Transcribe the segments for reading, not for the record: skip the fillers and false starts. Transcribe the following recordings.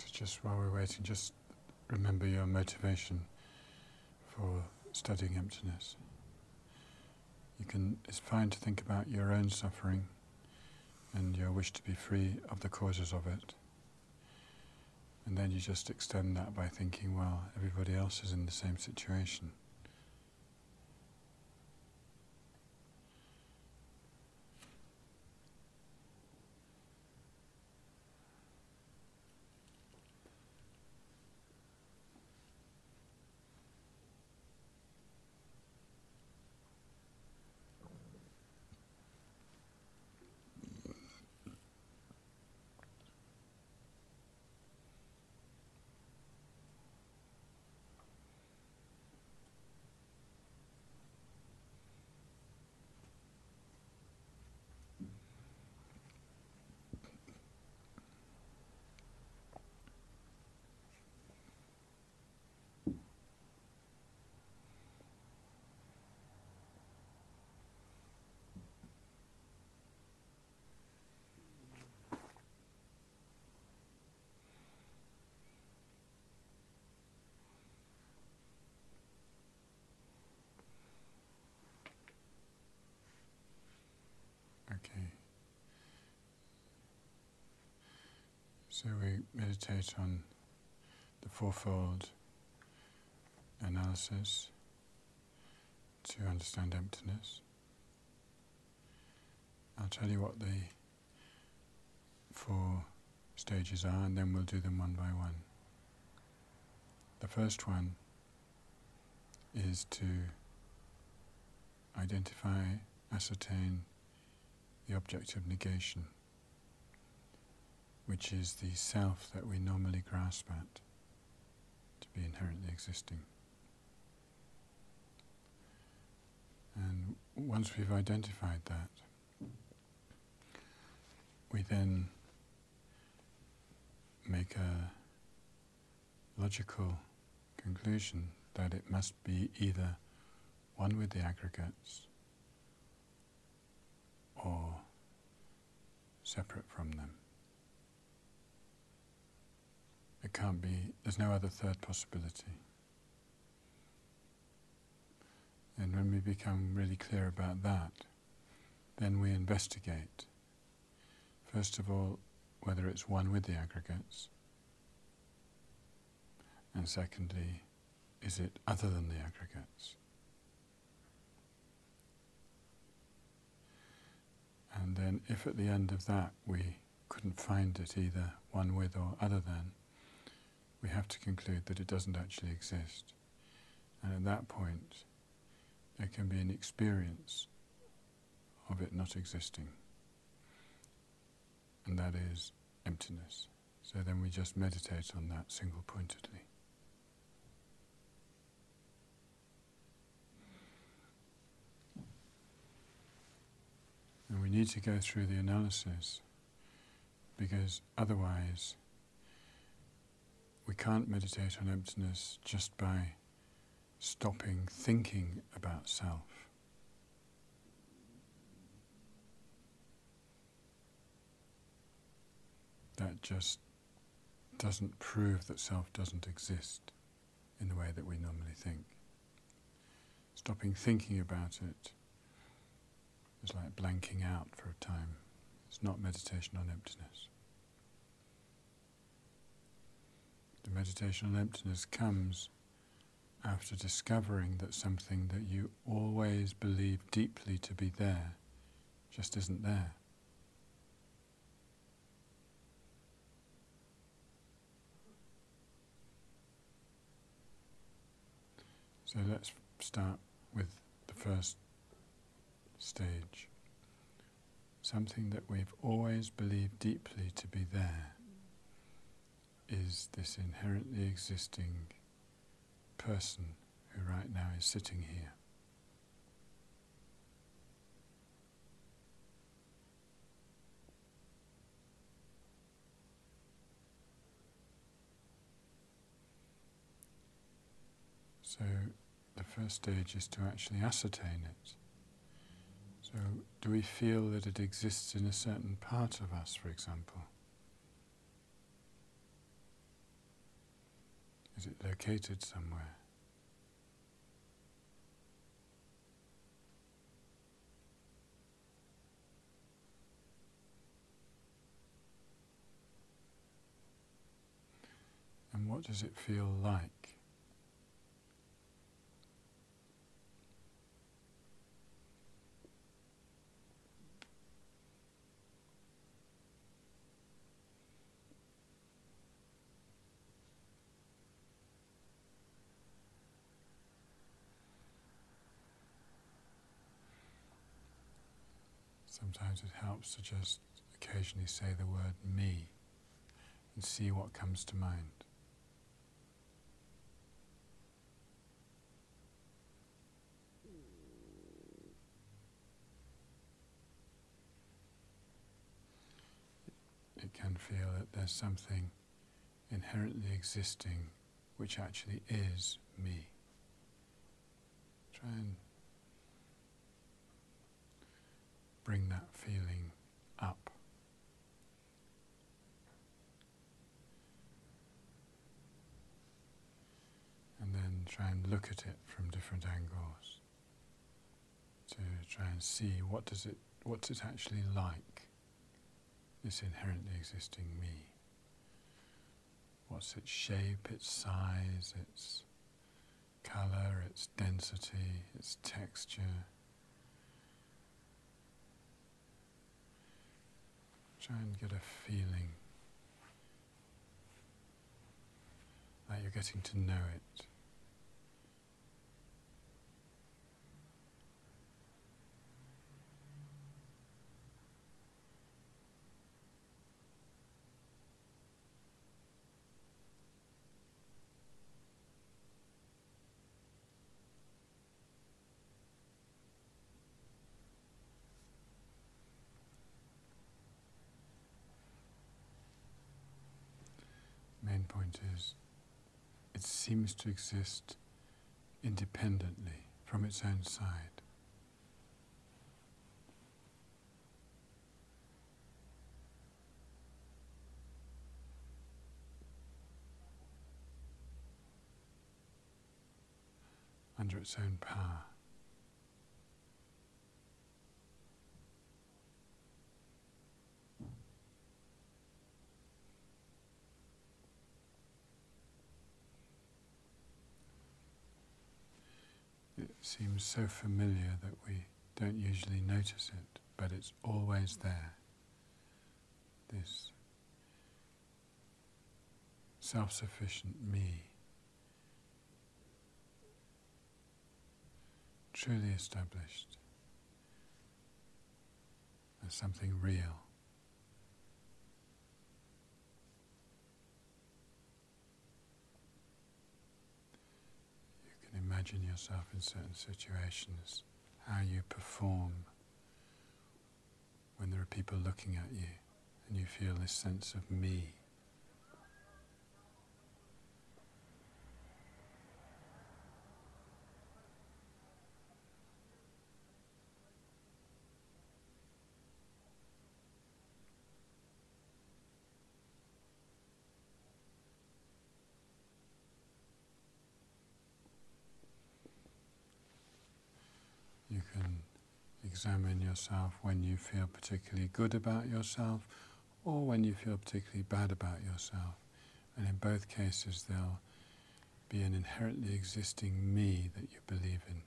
So just while we're waiting, just remember your motivation for studying emptiness. It's fine to think about your own suffering and your wish to be free of the causes of it. And then you just extend that by thinking, well, everybody else is in the same situation. Okay. So we meditate on the fourfold analysis to understand emptiness. I'll tell you what the 4 stages are, and then we'll do them one by one. The first one is to identify, ascertain the object of negation, which is the self that we normally grasp at to be inherently existing. And once we've identified that, we then make a logical conclusion that it must be either one with the aggregates or separate from them. It can't be, there's no other third possibility. And when we become really clear about that, then we investigate, first of all, whether it's one with the aggregates, and secondly, is it other than the aggregates? And then if at the end of that we couldn't find it either one with or other than, we have to conclude that it doesn't actually exist. And at that point, there can be an experience of it not existing. And that is emptiness. So then we just meditate on that single-pointedly. And we need to go through the analysis, because otherwise we can't meditate on emptiness just by stopping thinking about self. That just doesn't prove that self doesn't exist in the way that we normally think. Stopping thinking about it is like blanking out for a time. It's not meditation on emptiness. The meditation on emptiness comes after discovering that something that you always believe deeply to be there just isn't there. So let's start with the first stage. Something that we've always believed deeply to be there is this inherently existing person who right now is sitting here. So the first stage is to actually ascertain it. So do we feel that it exists in a certain part of us, for example? Is it located somewhere? And what does it feel like? Sometimes it helps to just occasionally say the word me and see what comes to mind. It can feel that there's something inherently existing which actually is me. Try and bring that feeling up. And then try and look at it from different angles to try and see what's it actually like, this inherently existing me. What's its shape, its size, its colour, its density, its texture. Try and get a feeling like you're getting to know it. Main point is, it seems to exist independently from its own side. Under its own power. It seems so familiar that we don't usually notice it, but it's always there. This self-sufficient me, truly established as something real. You can imagine yourself in certain situations, how you perform when there are people looking at you and you feel this sense of me. You can examine yourself when you feel particularly good about yourself or when you feel particularly bad about yourself. And in both cases there'll be an inherently existing me that you believe in.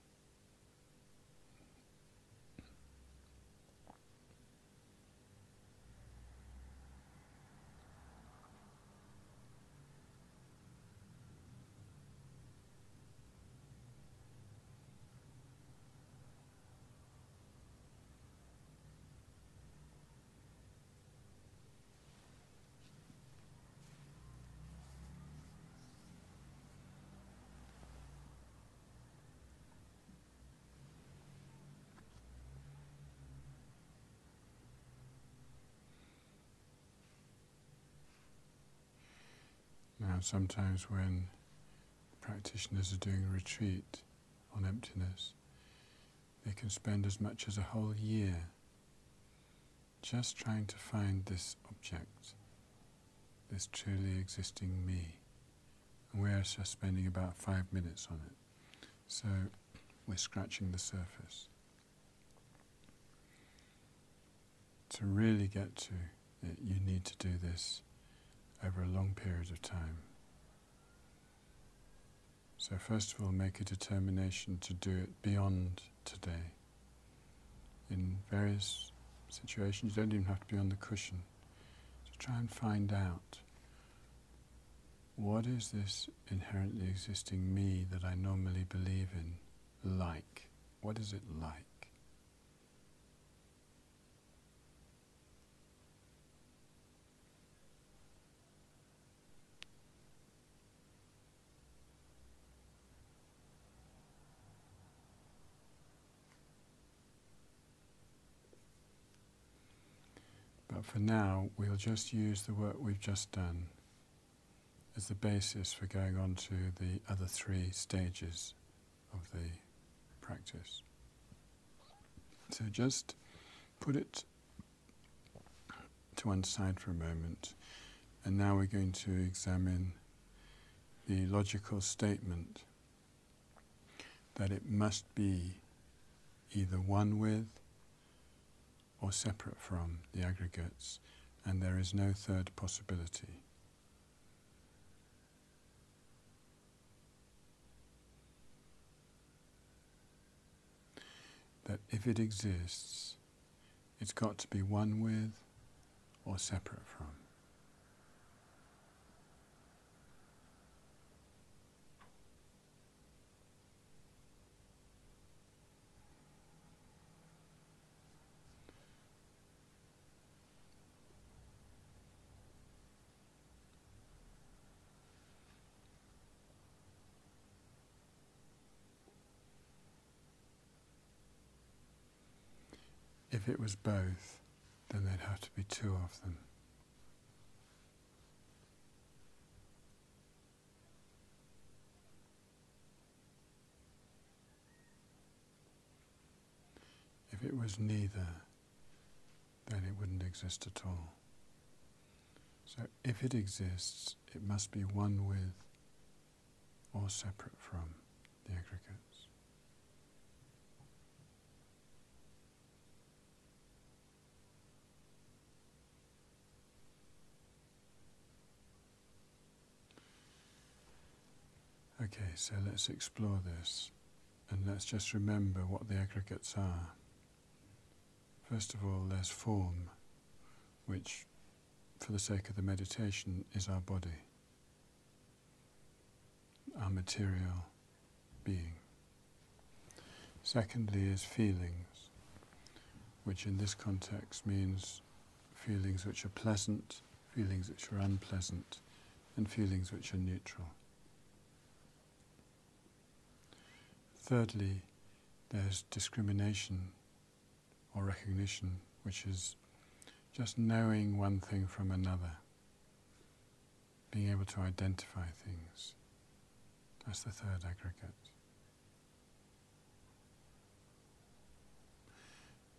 Now sometimes when practitioners are doing a retreat on emptiness, they can spend as much as a whole year just trying to find this object, this truly existing me, And we're just spending about 5 minutes on it. So we're scratching the surface. To really get to it, you need to do this over a long period of time. So first of all, make a determination to do it beyond today. In various situations, you don't even have to be on the cushion. So try and find out, what is this inherently existing me that I normally believe in like? What is it like? But for now, we'll just use the work we've just done as the basis for going on to the other 3 stages of the practice. So just put it to one side for a moment, and now we're going to examine the logical statement that it must be either one with or separate from the aggregates, and there is no third possibility. That if it exists, it's got to be one with or separate from. If it was both, then there'd have to be 2 of them. If it was neither, then it wouldn't exist at all. So if it exists, it must be one with or separate from the aggregates. Okay, so let's explore this, and let's just remember what the aggregates are. First of all, there's form, which, for the sake of the meditation, is our body, our material being. Secondly is feelings, which in this context means feelings which are pleasant, feelings which are unpleasant, and feelings which are neutral. Thirdly, there's discrimination or recognition, which is just knowing one thing from another, being able to identify things. That's the third aggregate.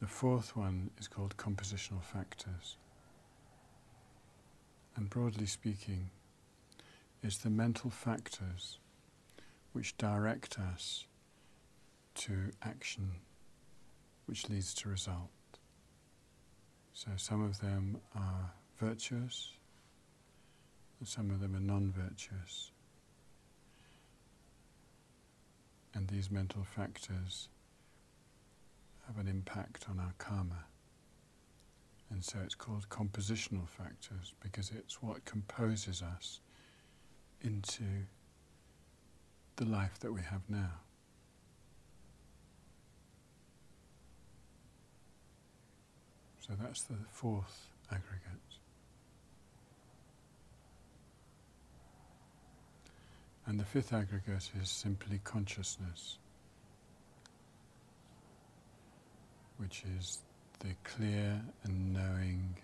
The fourth one is called compositional factors. And broadly speaking, it's the mental factors which direct us to action which leads to result. So some of them are virtuous, and some of them are non-virtuous. And these mental factors have an impact on our karma. And so it's called compositional factors, because it's what composes us into the life that we have now. So that's the fourth aggregate. And the fifth aggregate is simply consciousness, which is the clear and knowing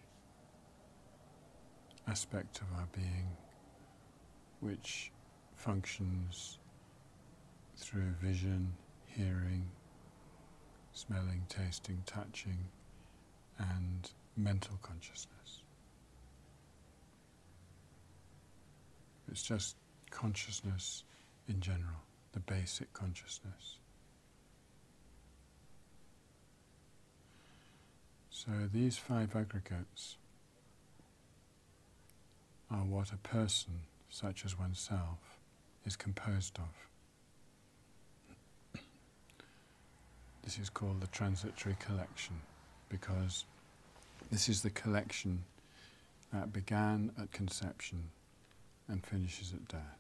aspect of our being, which functions through vision, hearing, smelling, tasting, touching, and mental consciousness. It's just consciousness in general, the basic consciousness. So these 5 aggregates are what a person, such as oneself, is composed of. This is called the transitory collection, because this is the collection that began at conception and finishes at death.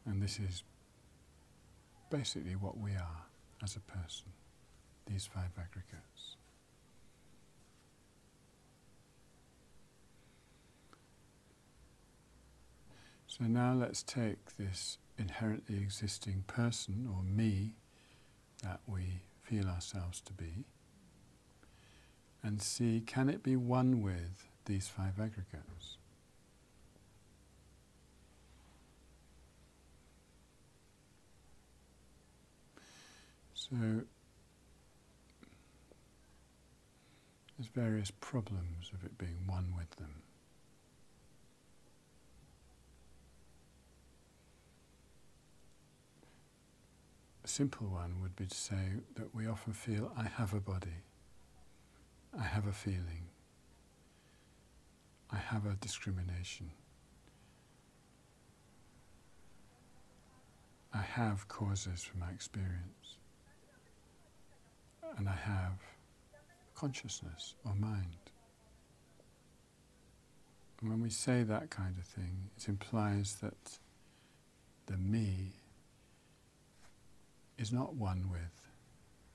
And this is basically what we are as a person, these 5 aggregates. So now let's take this inherently existing person, or me, that we feel ourselves to be, and see, can it be one with these 5 aggregates? So there's various problems of it being one with them. A simple one would be to say that we often feel, I have a body, I have a feeling, I have a discrimination, I have causes for my experience, and I have consciousness or mind. And when we say that kind of thing, it implies that the me is not one with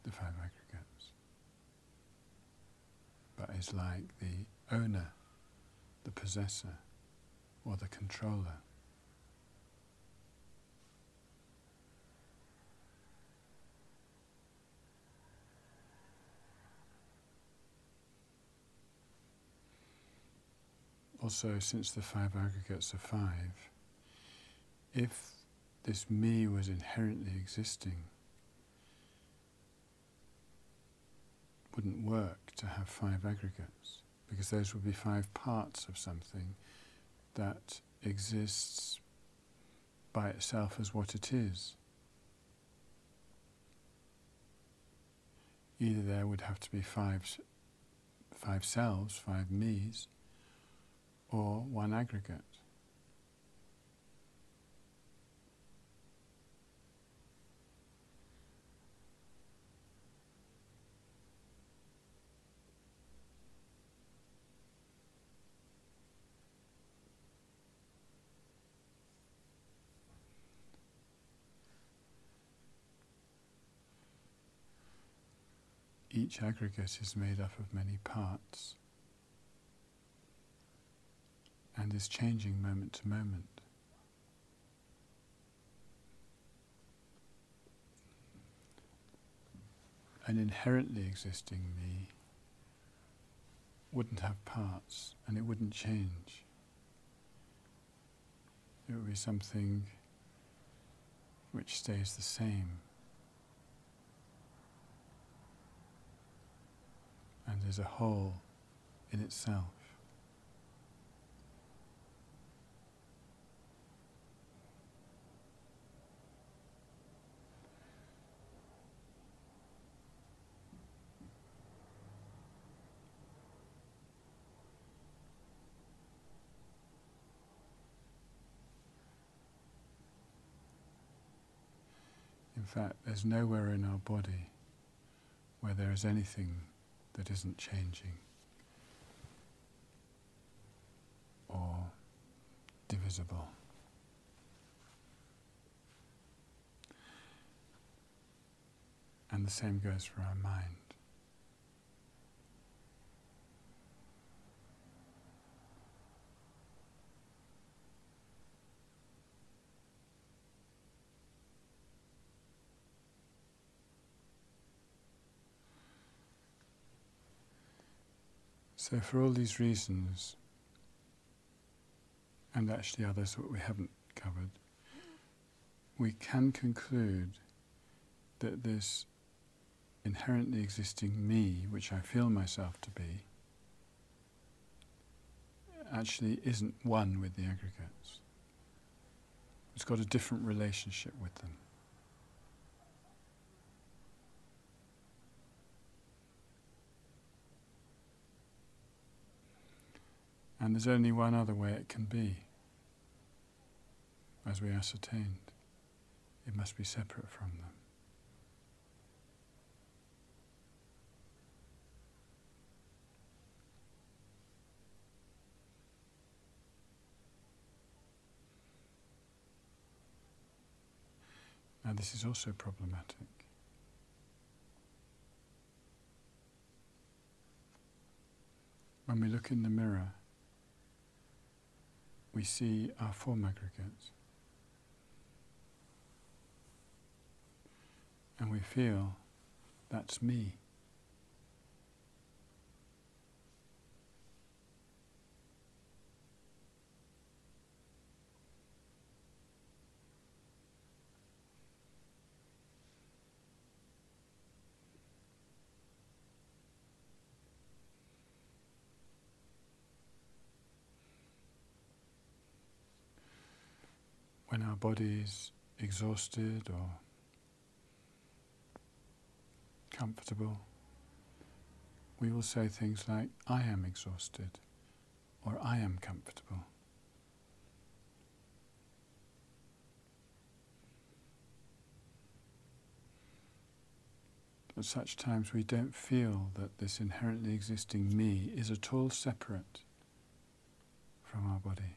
the 5 aggregates, but is like the owner, the possessor, or the controller. Also, since the 5 aggregates are 5, if this me was inherently existing, it wouldn't work to have 5 aggregates, because those would be 5 parts of something that exists by itself as what it is. Either there would have to be 5 selves, 5 me's, or 1 aggregate. Each aggregate is made up of many parts and is changing moment to moment. An inherently existing me wouldn't have parts and it wouldn't change. It would be something which stays the same and is a whole in itself. In fact, there's nowhere in our body where there is anything that isn't changing or divisible. And the same goes for our mind. So for all these reasons, and actually others that we haven't covered, we can conclude that this inherently existing me, which I feel myself to be, actually isn't one with the aggregates. It's got a different relationship with them. And there's only one other way it can be, as we ascertained. It must be separate from them. Now this is also problematic. When we look in the mirror, we see our form aggregates. And we feel, that's me. When our body is exhausted or comfortable, we will say things like, I am exhausted, or I am comfortable. At such times we don't feel that this inherently existing me is at all separate from our body.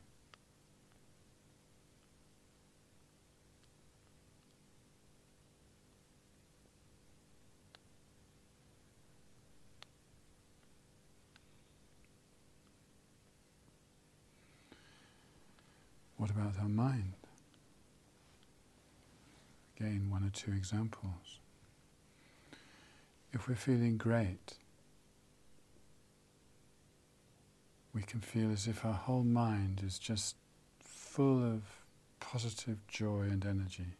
What about our mind? Again, one or two examples. If we're feeling great, we can feel as if our whole mind is just full of positive joy and energy.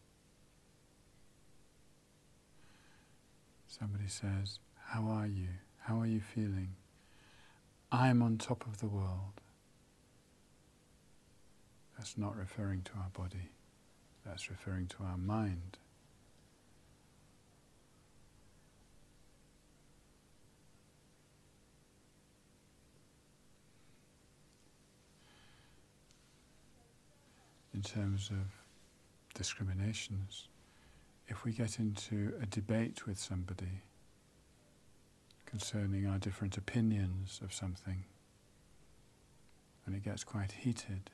Somebody says, how are you? How are you feeling? I'm on top of the world. That's not referring to our body. That's referring to our mind. In terms of discriminations, if we get into a debate with somebody concerning our different opinions of something, and it gets quite heated,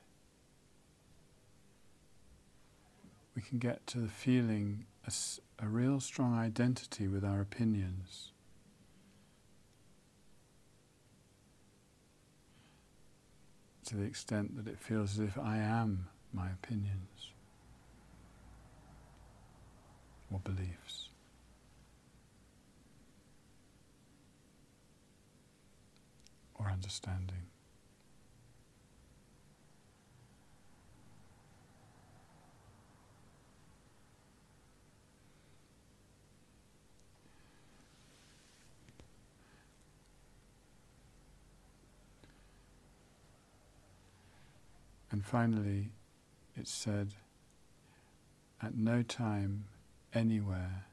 we can get to the feeling a real strong identity with our opinions. To the extent that it feels as if I am my opinions or beliefs. Or understanding. And finally, it's said, at no time, anywhere,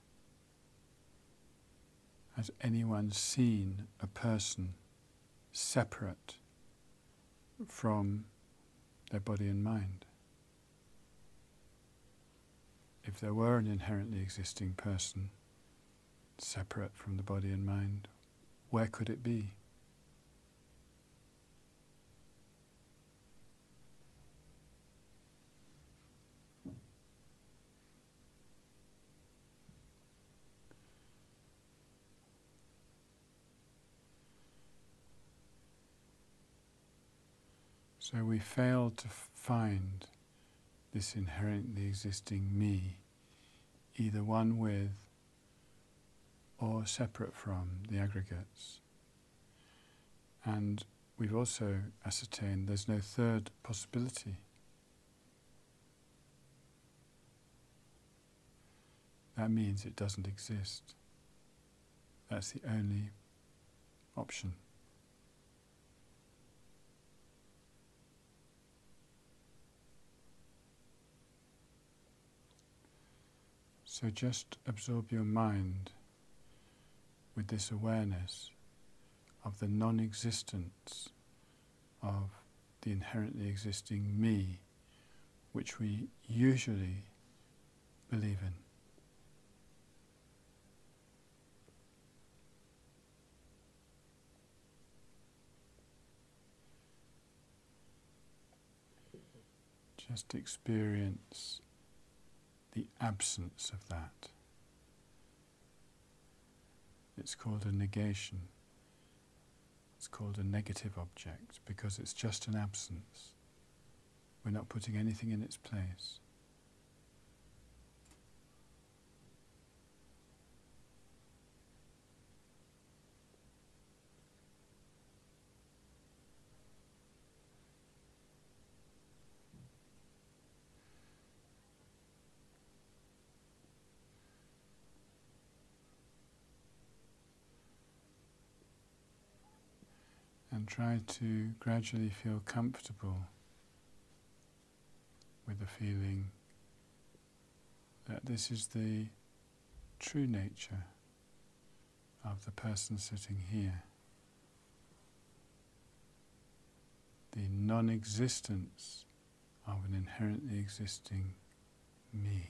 has anyone seen a person separate from their body and mind. If there were an inherently existing person separate from the body and mind, where could it be? So we fail to find this inherently existing me, either one with or separate from the aggregates. And we've also ascertained there's no third possibility. That means it doesn't exist. That's the only option. So just absorb your mind with this awareness of the non-existence of the inherently existing me, which we usually believe in. Just experience the absence of that. It's called a negation. It's called a negative object because it's just an absence. We're not putting anything in its place. And try to gradually feel comfortable with the feeling that this is the true nature of the person sitting here. The non-existence of an inherently existing me.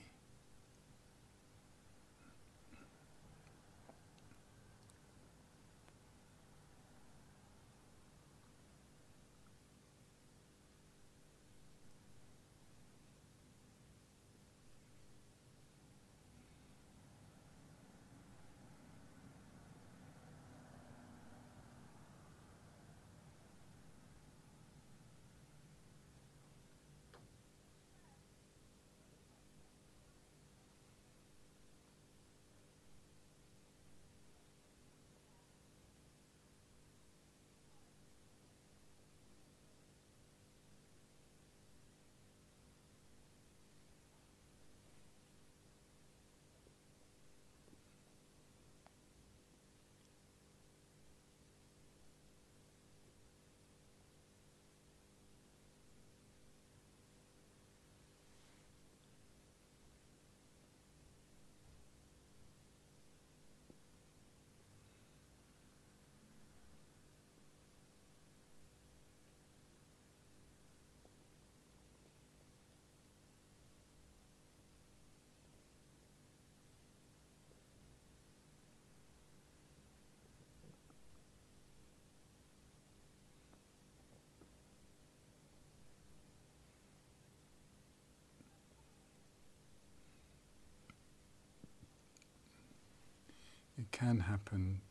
It can happen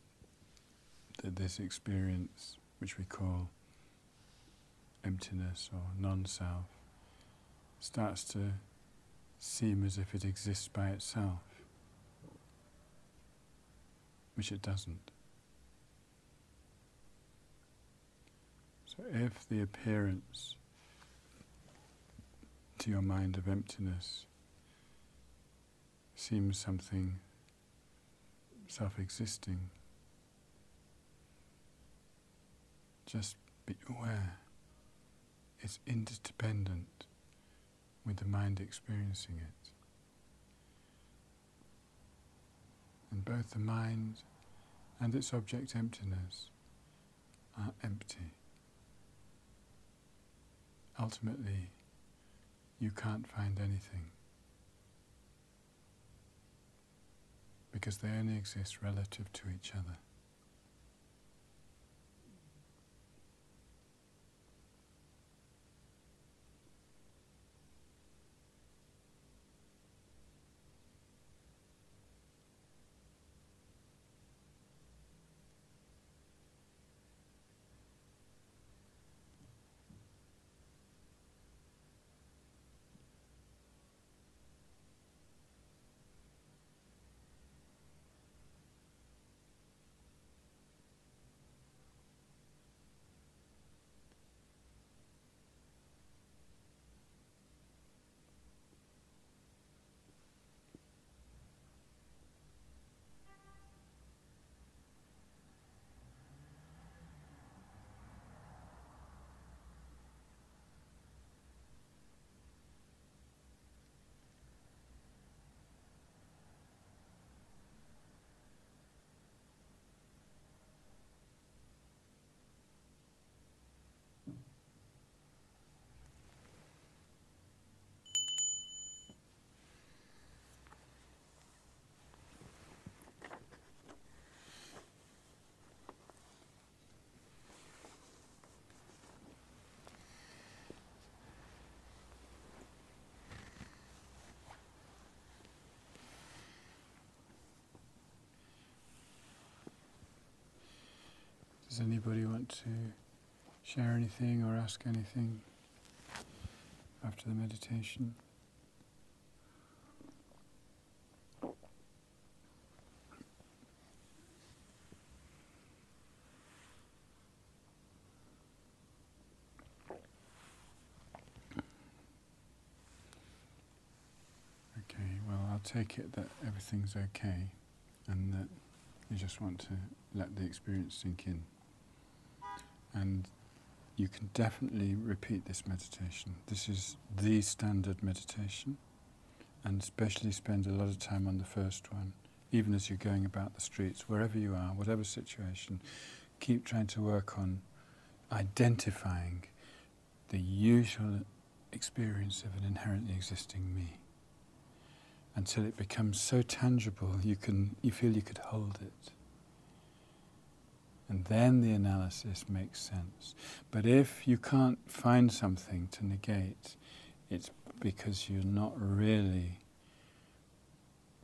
that this experience, which we call emptiness or non-self, starts to seem as if it exists by itself, which it doesn't. So if the appearance to your mind of emptiness seems something self-existing, just be aware it's interdependent with the mind experiencing it. And both the mind and its object emptiness are empty. Ultimately, you can't find anything because they only exist relative to each other. Does anybody want to share anything or ask anything after the meditation? Okay, well, I'll take it that everything's okay and that you just want to let the experience sink in. And you can definitely repeat this meditation. This is the standard meditation, and especially spend a lot of time on the first one. Even as you're going about the streets, wherever you are, whatever situation, keep trying to work on identifying the usual experience of an inherently existing me, until it becomes so tangible you feel you could hold it. And then the analysis makes sense. But if you can't find something to negate, it's because you're not really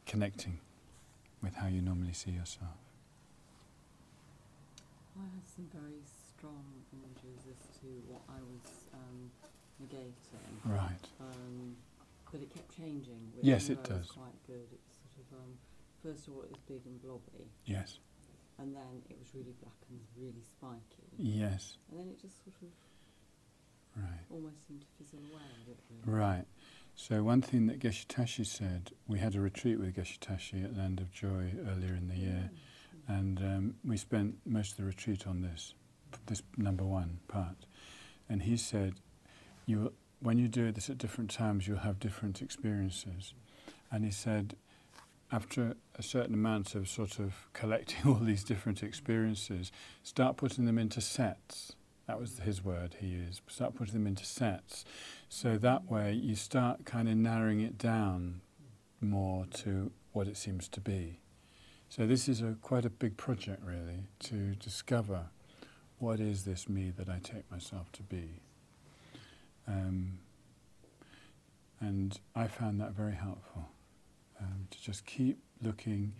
connecting with how you normally see yourself. I had some very strong images as to what I was negating. Right. But it kept changing. Which Yes, it does. was quite good. It's sort of, first of all, it was big and blobby. Yes. And then it was really black and really spiky. Yes. And then it just sort of almost seemed to fizzle away a bit. Really. Right. So one thing that Geshe Tashi said, we had a retreat with Geshe Tashi at Land of Joy earlier in the year, and we spent most of the retreat on this number one part. And he said, when you do this at different times, you'll have different experiences. And he said, after a certain amount of sort of collecting all these different experiences, start putting them into sets. That was his word he used. Start putting them into sets. So that way you start kind of narrowing it down more to what it seems to be. So this is quite a big project, really, to discover what is this me that I take myself to be. And I found that very helpful. To just keep looking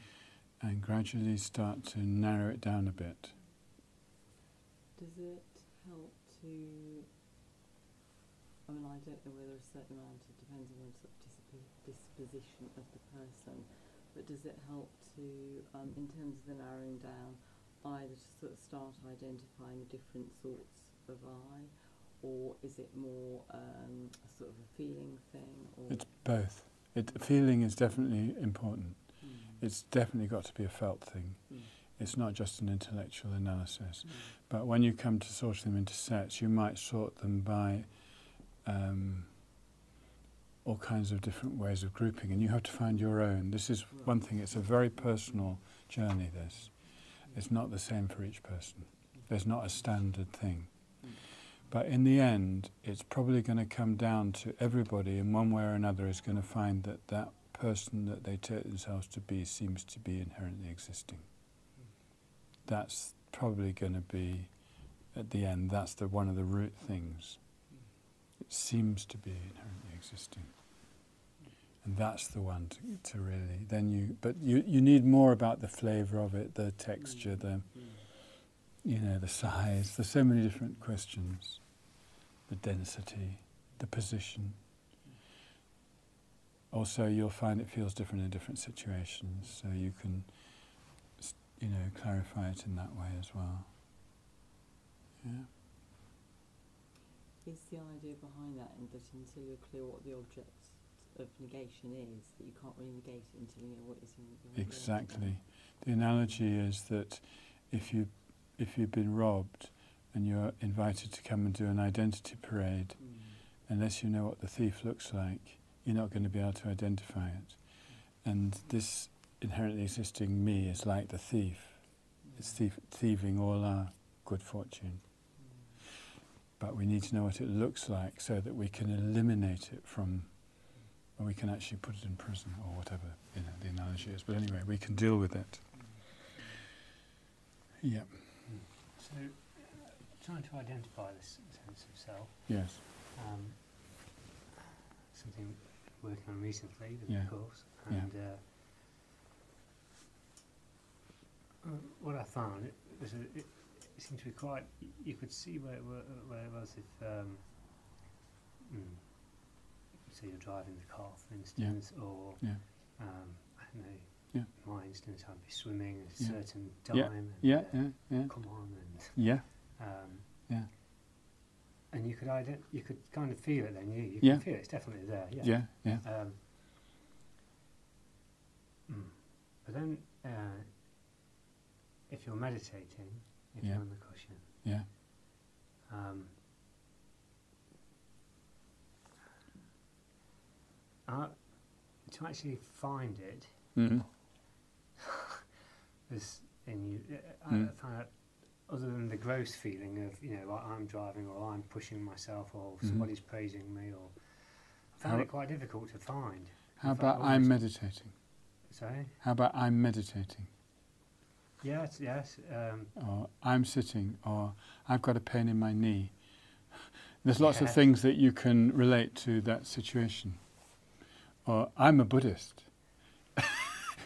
and gradually start to narrow it down a bit. Does it help to, I mean, I don't know whether a certain amount, it depends on the sort of disposition of the person, but does it help to, in terms of the narrowing down, either to sort of start identifying the different sorts of I, or is it more a sort of a feeling thing? Or it's both. Feeling is definitely important. It's definitely got to be a felt thing. It's not just an intellectual analysis. But when you come to sort them into sets, you might sort them by all kinds of different ways of grouping, and you have to find your own. This is one thing, it's a very personal journey, this. It's not the same for each person. There's not a standard thing. But in the end, it's probably going to come down to everybody in one way or another is going to find that that person that they take themselves to be seems to be inherently existing. That's probably going to be, at the end, that's one of the root things. It seems to be inherently existing. And that's the one to really, but you need more about the flavour of it, the texture, the size. There's so many different questions. The density, the position. Also, you'll find it feels different in different situations, so you can, clarify it in that way as well. Yeah. Is the idea behind that, and that until you're clear what the object of negation is, that you can't really negate it until you know what is in Exactly. The analogy is that if you've been robbed and you're invited to come and do an identity parade, unless you know what the thief looks like, you're not going to be able to identify it. And this inherently existing me is like the thief. It's thieving all our good fortune. But we need to know what it looks like so that we can eliminate it from, or we can actually put it in prison or whatever the analogy is. But anyway, we can deal with it. Yeah. So, trying to identify this sense of self. Yes. Something we're working on recently with the course, and what I found seemed to be quite. You could see where it was if. So you're driving the car, for instance, or I don't know. Yeah. My instance, I'd be swimming at a certain Yeah. time. Yeah. And, Yeah. Yeah. Come on, and Yeah. Yeah. and you could kind of feel it then. You Yeah. can feel it's definitely there. Yeah. Yeah. Yeah. But then, if you're meditating, if Yeah. you're on the cushion, Yeah. to actually find it, Mm-hmm. I find out, other than the gross feeling of, like I'm driving or I'm pushing myself or somebody's praising me, or I found it quite difficult to find. How about I'm meditating? Sorry? How about I'm meditating? Yes. Or I'm sitting, or I've got a pain in my knee. There's lots of Yes. things that you can relate to that situation. Or I'm a Buddhist.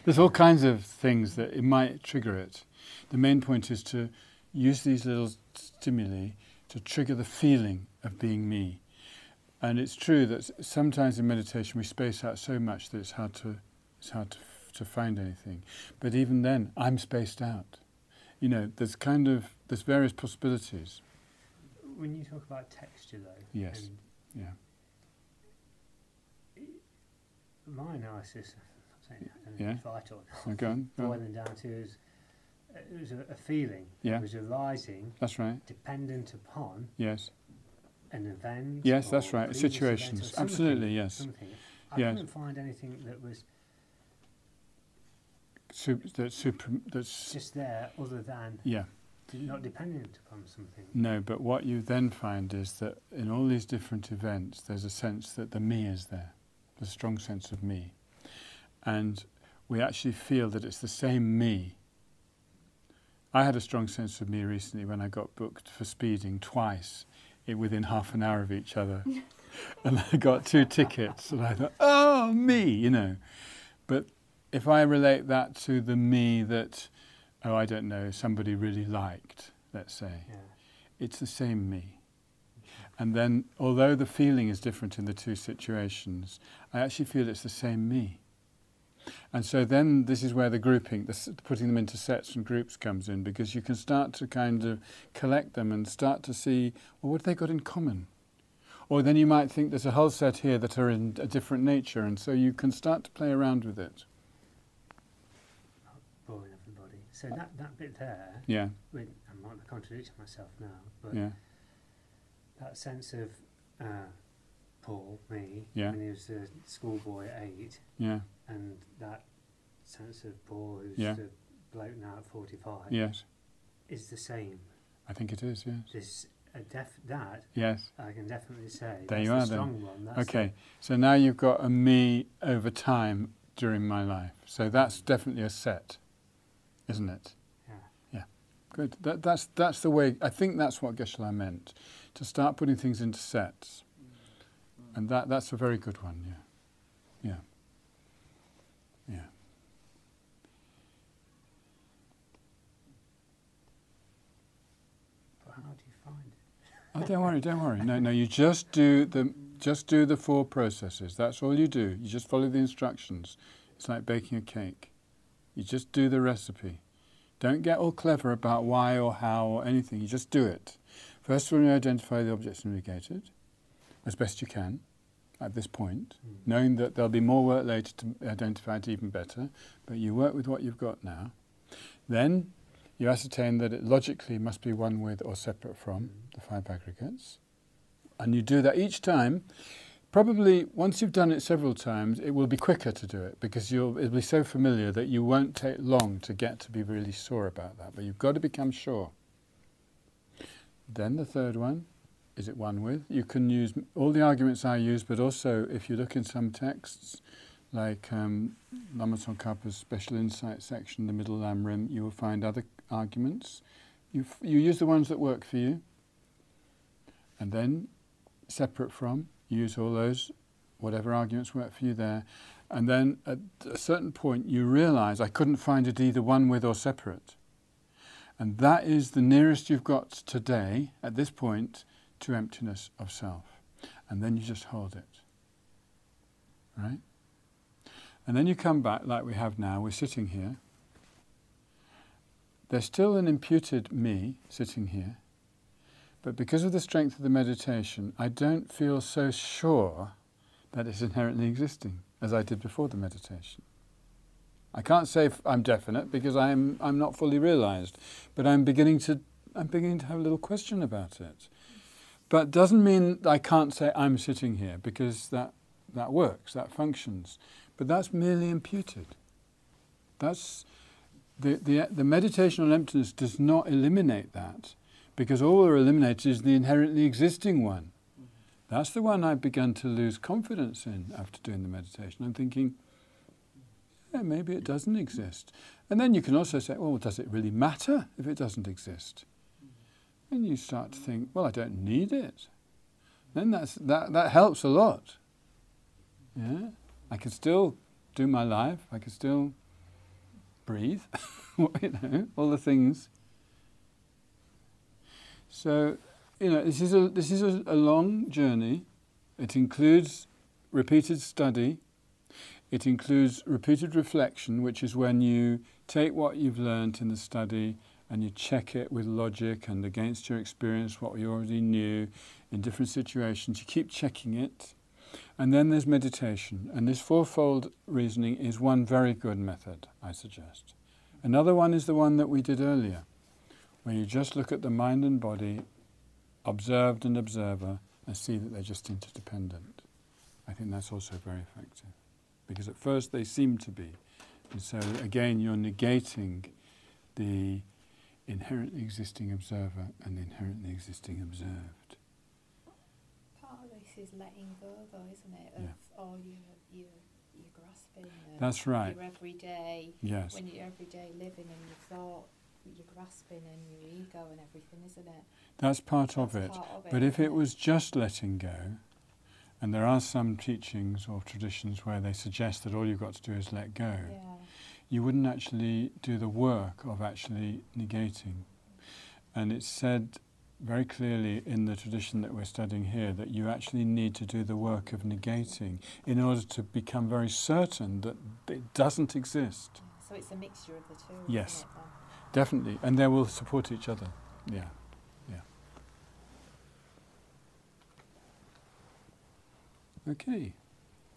There's all kinds of things that it might trigger it. The main point is to use these little stimuli to trigger the feeling of being me. And it's true that sometimes in meditation we space out so much that it's hard to find anything. But even then, I'm spaced out. There's various possibilities. When you talk about texture, though, Yes. Yeah. my analysis, I don't know Yeah. if I talk, So go on. boiling down to is it was a feeling. Yeah. It was arising, That's right. dependent upon Yes. an event. Yes, or that's right. previous Situations. event or something, Absolutely, yes. Something. I Yes. couldn't find anything that was That's just there, other than yeah. not dependent upon something. No, but what you then find is that in all these different events, there's a sense that the me is there, a strong sense of me. And we actually feel that it's the same me. I had a strong sense of me recently when I got booked for speeding twice within half an hour of each other. And I got 2 tickets, and I thought, oh, me, But if I relate that to the me that, I don't know, somebody really liked, let's say, it's the same me. And then, although the feeling is different in the 2 situations, I actually feel it's the same me. And so then this is where the grouping, putting them into sets and groups comes in, because you can start to kind of collect them and start to see, well, what have they got in common? Or then you might think there's a whole set here that are in a different nature, and so you can start to play around with it. Boring everybody. So that bit there, Yeah, I might be contradicting myself now, but yeah, that sense of Paul, me, Yeah. when he was a schoolboy at 8, yeah, and that sense of Paul who's Yeah. the bloke now at 45, yes. is the same. I think it is, yes. There's that Yes. I can definitely say. There that's you the are then. strong one. That's Okay, so now you've got a me over time during my life. So that's definitely a set, isn't it? Yeah. Good. That's the way. I think that's what Geshe-la meant, to start putting things into sets, and that's a very good one. Yeah, yeah, yeah. But how do you find it? Oh, don't worry. No. You just do the 4 processes. That's all you do. You just follow the instructions. It's like baking a cake. You just do the recipe. Don't get all clever about why or how or anything. You just do it. First of all, you identify the objects indicated as best you can at this point, knowing that there'll be more work later to identify it even better, but you work with what you've got now. Then you ascertain that it logically must be one with or separate from the 5 aggregates. And you do that each time. Probably once you've done it several times, it will be quicker to do it, because it'll be so familiar that you won't take long to get to be really sure about that. But you've got to become sure. Then the third one, is it one with? You can use all the arguments I use, but also if you look in some texts, like Lama Tsongkhapa's Special Insight section, the Middle Lam Rim, you will find other arguments. You use the ones that work for you, and then separate from, use all those, whatever arguments work for you there, and then at a certain point you realise I couldn't find it either one with or separate. And that is the nearest you've got today, at this point, to emptiness of self. And then you just hold it. Right? And then you come back like we have now, we're sitting here. There's still an imputed me sitting here, but because of the strength of the meditation, I don't feel so sure that it's inherently existing as I did before the meditation. I can't say I'm definite because I'm not fully realized, but I'm beginning to have a little question about it. But doesn't mean I can't say I'm sitting here, because that works, that functions. But that's merely imputed. That's the meditation on emptiness does not eliminate that, because all we're eliminating is the inherently existing one. That's the one I've begun to lose confidence in after doing the meditation. I'm thinking, yeah, maybe it doesn't exist. And then you can also say, well, does it really matter if it doesn't exist? And you start to think, well, I don't need it. Then that helps a lot. Yeah, I can still do my life. I can still breathe. All the things. So, this is a long journey. It includes repeated study. It includes repeated reflection, which is when you take what you've learnt in the study and you check it with logic and against your experience, what you already knew in different situations. You keep checking it. And then there's meditation. And this fourfold reasoning is one very good method, I suggest. Another one is the one that we did earlier, where you just look at the mind and body, observed and observer, and see that they're just interdependent. I think that's also very effective, because at first they seem to be. And so again, you're negating the inherently existing observer and the inherently existing observed. Part of this is letting go, though, isn't it? Of all your grasping. That's right. Your everyday. Yes. When you're everyday living and your thought, your grasping and your ego and everything, isn't it? That's part of it. But if it was just letting go, and there are some teachings or traditions where they suggest that all you've got to do is let go, you wouldn't actually do the work of actually negating. And it's said very clearly in the tradition that we're studying here that you actually need to do the work of negating in order to become very certain that it doesn't exist. Yeah, so it's a mixture of the two. Yes, isn't it, then? definitely. And they will support each other. Yeah. Okay,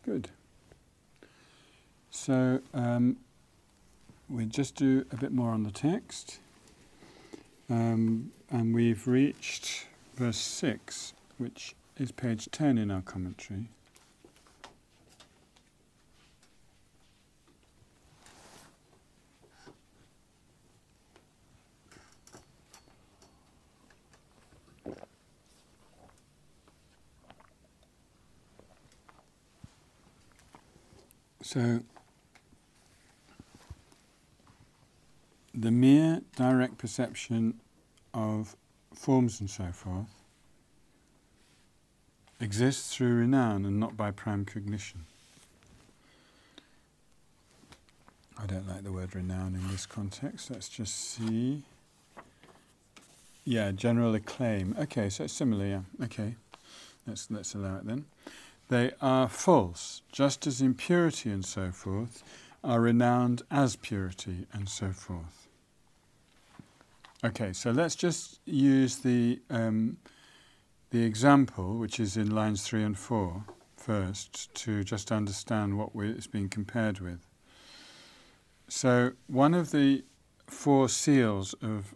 good. So we'll just do a bit more on the text. And we've reached verse 6, which is page 10 in our commentary. So, the mere direct perception of forms and so forth exists through renown and not by prime cognition. I don't like the word renown in this context. Let's just see. Yeah, general acclaim. Okay, so it's similar, yeah. Okay, let's allow it then. They are false, just as impurity and so forth are renowned as purity and so forth. Okay, so let's just use the example, which is in lines 3 and 4, first, to just understand what it's being compared with. So one of the 4 seals of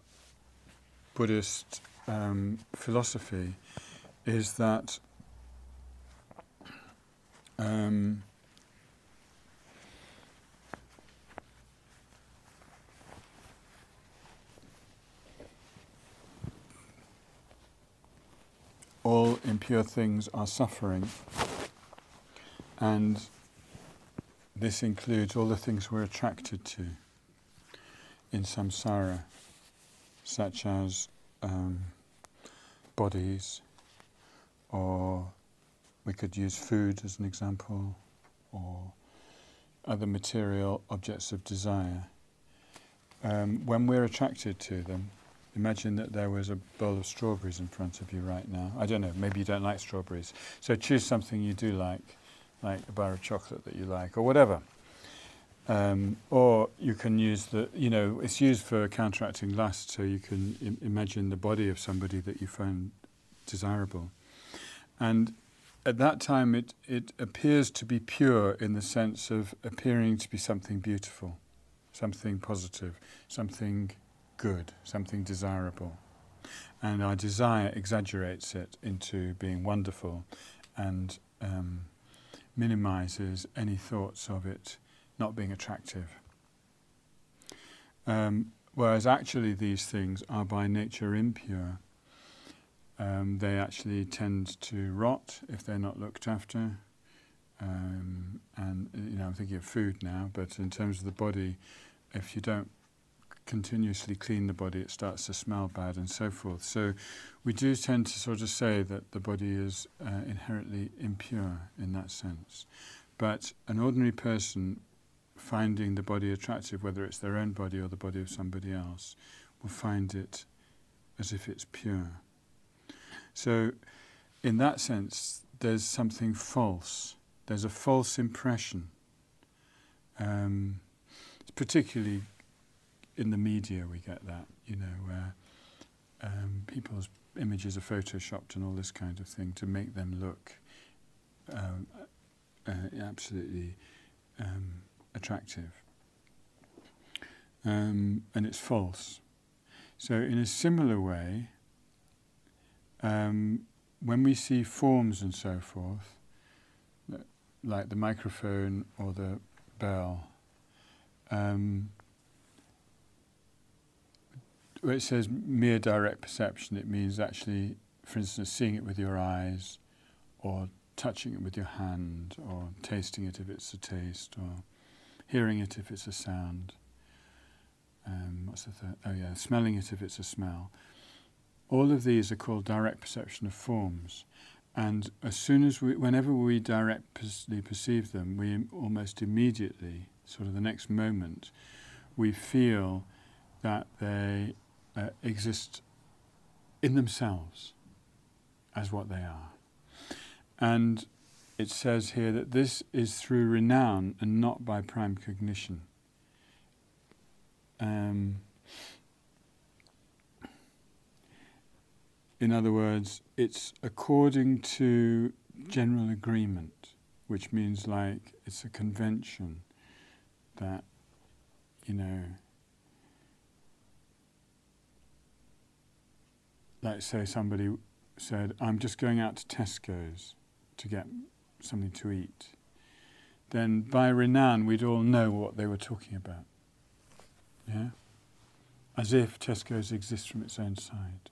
Buddhist philosophy is that all impure things are suffering, and this includes all the things we're attracted to in samsara, such as bodies, or we could use food as an example, or other material objects of desire. When we're attracted to them, Imagine that there was a bowl of strawberries in front of you right now. I don't know, maybe you don't like strawberries. So choose something you do like a bar of chocolate that you like, or whatever. Or you can use it's used for counteracting lust, so you can imagine the body of somebody that you find desirable. And at that time it appears to be pure in the sense of appearing to be something beautiful, something positive, something good, something desirable. And our desire exaggerates it into being wonderful and minimizes any thoughts of it not being attractive. Whereas actually these things are by nature impure. They actually tend to rot if they're not looked after. And I'm thinking of food now, but in terms of the body, if you don't continuously clean the body, it starts to smell bad and so forth. So we do tend to sort of say that the body is inherently impure in that sense. But an ordinary person finding the body attractive, whether it's their own body or the body of somebody else, will find it as if it's pure. So in that sense, there's something false. There's a false impression. Particularly in the media we get that, where people's images are photoshopped and all this kind of thing to make them look absolutely attractive. And it's false. So in a similar way, when we see forms and so forth, like the microphone or the bell, where it says mere direct perception, it means actually, for instance, seeing it with your eyes, or touching it with your hand, or tasting it if it's a taste, or hearing it if it's a sound. What's the third? Oh yeah, smelling it if it's a smell. All of these are called direct perception of forms. And as soon as whenever we directly perceive them, we almost immediately, sort of the next moment, we feel that they exist in themselves as what they are. And it says here that this is through renown and not by prime cognition. In other words, it's according to general agreement, which means like it's a convention that, like say somebody said, I'm just going out to Tesco's to get something to eat. Then by renown we'd all know what they were talking about. Yeah? As if Tesco's exists from its own side.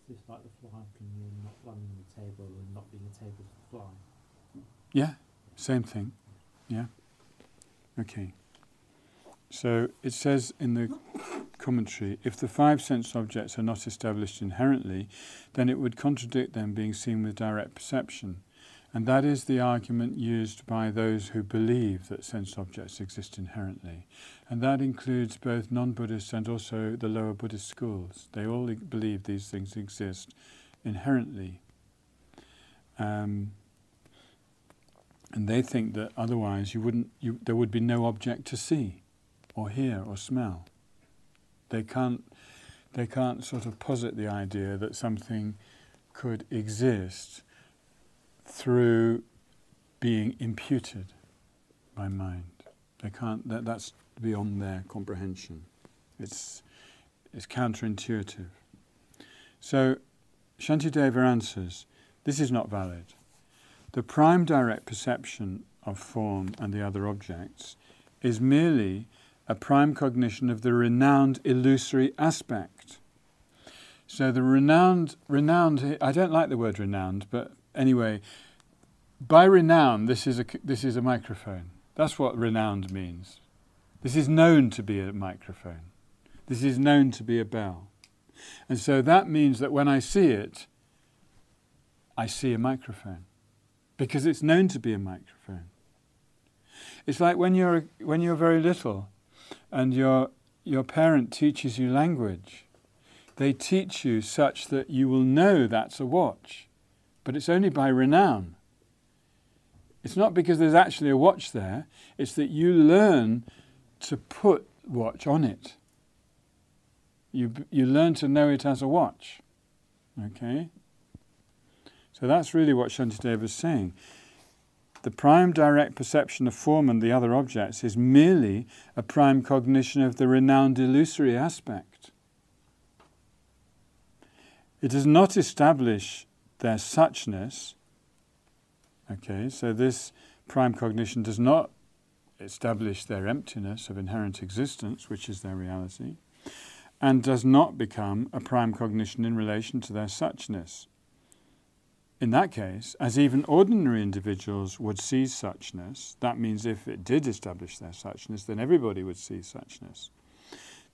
It's like the fly coming in, not running the table, and not being a table for the fly. Yeah, same thing. Yeah. Okay. So it says in the commentary, if the five sense objects are not established inherently, then it would contradict them being seen with direct perception. And that is the argument used by those who believe that sense objects exist inherently. And that includes both non-Buddhists and also the lower Buddhist schools. They all believe these things exist inherently. And they think that otherwise there would be no object to see or hear or smell. They can't sort of posit the idea that something could exist through being imputed by mind. They can't. That's beyond their comprehension. It's counterintuitive. So Shantideva answers, this is not valid. The prime direct perception of form and the other objects is merely a prime cognition of the renowned illusory aspect. So the renowned, I don't like the word renowned, but anyway, by renown, this is a microphone. That's what renowned means. This is known to be a microphone. This is known to be a bell. And so that means that when I see it, I see a microphone, because it's known to be a microphone. It's like when you're very little, and you're your parent teaches you language. They teach you such that you will know that's a watch, but it's only by renown. It's not because there's actually a watch there, it's that you learn to put watch on it. You learn to know it as a watch. Okay? So that's really what Shantideva is saying. The prime direct perception of form and the other objects is merely a prime cognition of the renowned illusory aspect. It does not establish their suchness. Okay, so this prime cognition does not establish their emptiness of inherent existence, which is their reality, and does not become a prime cognition in relation to their suchness. In that case, as even ordinary individuals would see suchness, that means if it did establish their suchness, then everybody would see suchness.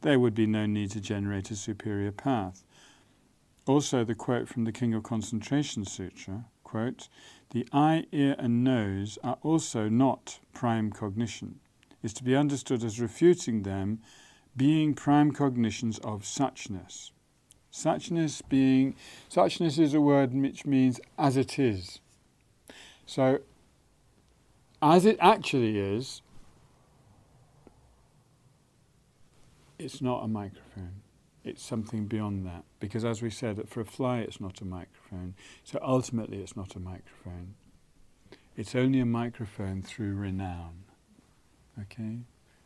There would be no need to generate a superior path. Also, the quote from the King of Concentration Sutra, quote, "The eye, ear and nose are also not prime cognition, is to be understood as refuting them being prime cognitions of suchness." Suchness is a word which means as it is. So, as it actually is, it's not a microphone. It's something beyond that. Because as we said, for a fly it's not a microphone. So ultimately it's not a microphone. It's only a microphone through renown. Okay?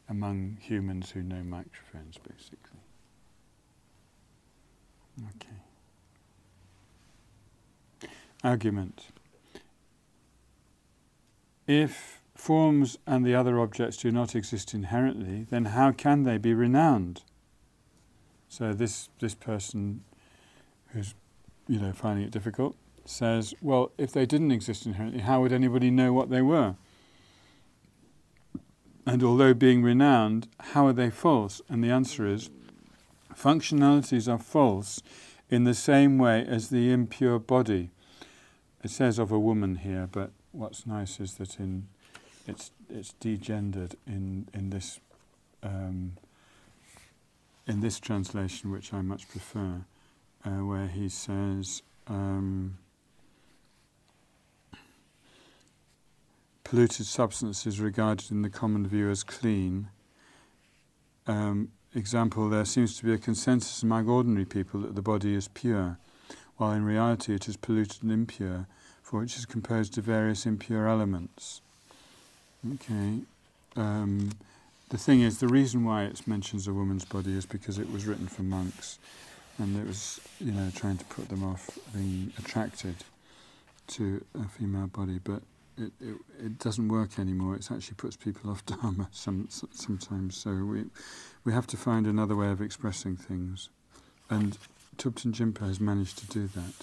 Among humans who know microphones, basically. Okay. Argument. If forms and the other objects do not exist inherently, then how can they be renowned? So this person who's finding it difficult says, well, if they didn't exist inherently, how would anybody know what they were? And although being renowned, how are they false? And the answer is, functionalities are false in the same way as the impure body. It says of a woman here, but what's nice is that it's degendered in this translation, which I much prefer, where he says, polluted substances regarded in the common view as clean. Example, there seems to be a consensus among ordinary people that the body is pure, while in reality it is polluted and impure, for which is composed of various impure elements. Okay. The thing is, the reason why it mentions a woman's body is because it was written for monks, and it was, trying to put them off being attracted to a female body, but it doesn't work anymore. It actually puts people off Dharma sometimes. So we have to find another way of expressing things. And Thubten Jinpa has managed to do that.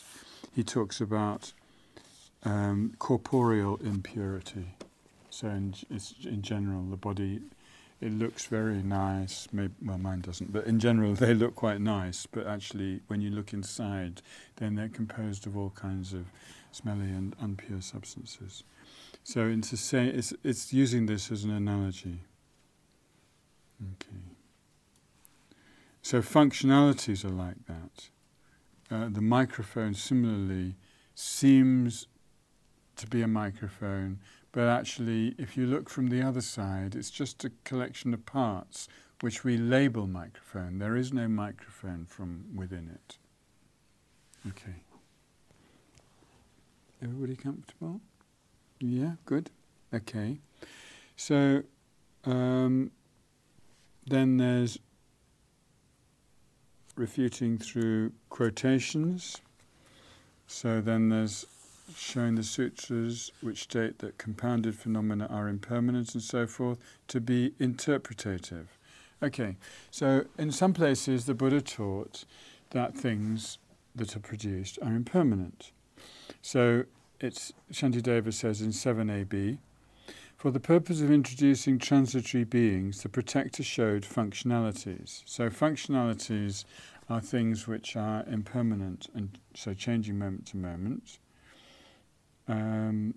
He talks about corporeal impurity. So in general, the body, it looks very nice. Well, mine doesn't, but in general, they look quite nice. But actually, when you look inside, then they're composed of all kinds of smelly and impure substances. So it's using this as an analogy. Okay. So functionalities are like that. The microphone similarly seems to be a microphone, but actually, if you look from the other side, it's just a collection of parts which we label microphone. There is no microphone from within it. Okay. Everybody comfortable? Yeah, good. Okay. So then there's refuting through quotations. So then there's showing the sutras which state that compounded phenomena are impermanent and so forth to be interpretative. Okay, so in some places the Buddha taught that things that are produced are impermanent. So Shantideva says in 7ab, for the purpose of introducing transitory beings, the protector showed functionalities. So functionalities are things which are impermanent and so changing moment to moment. And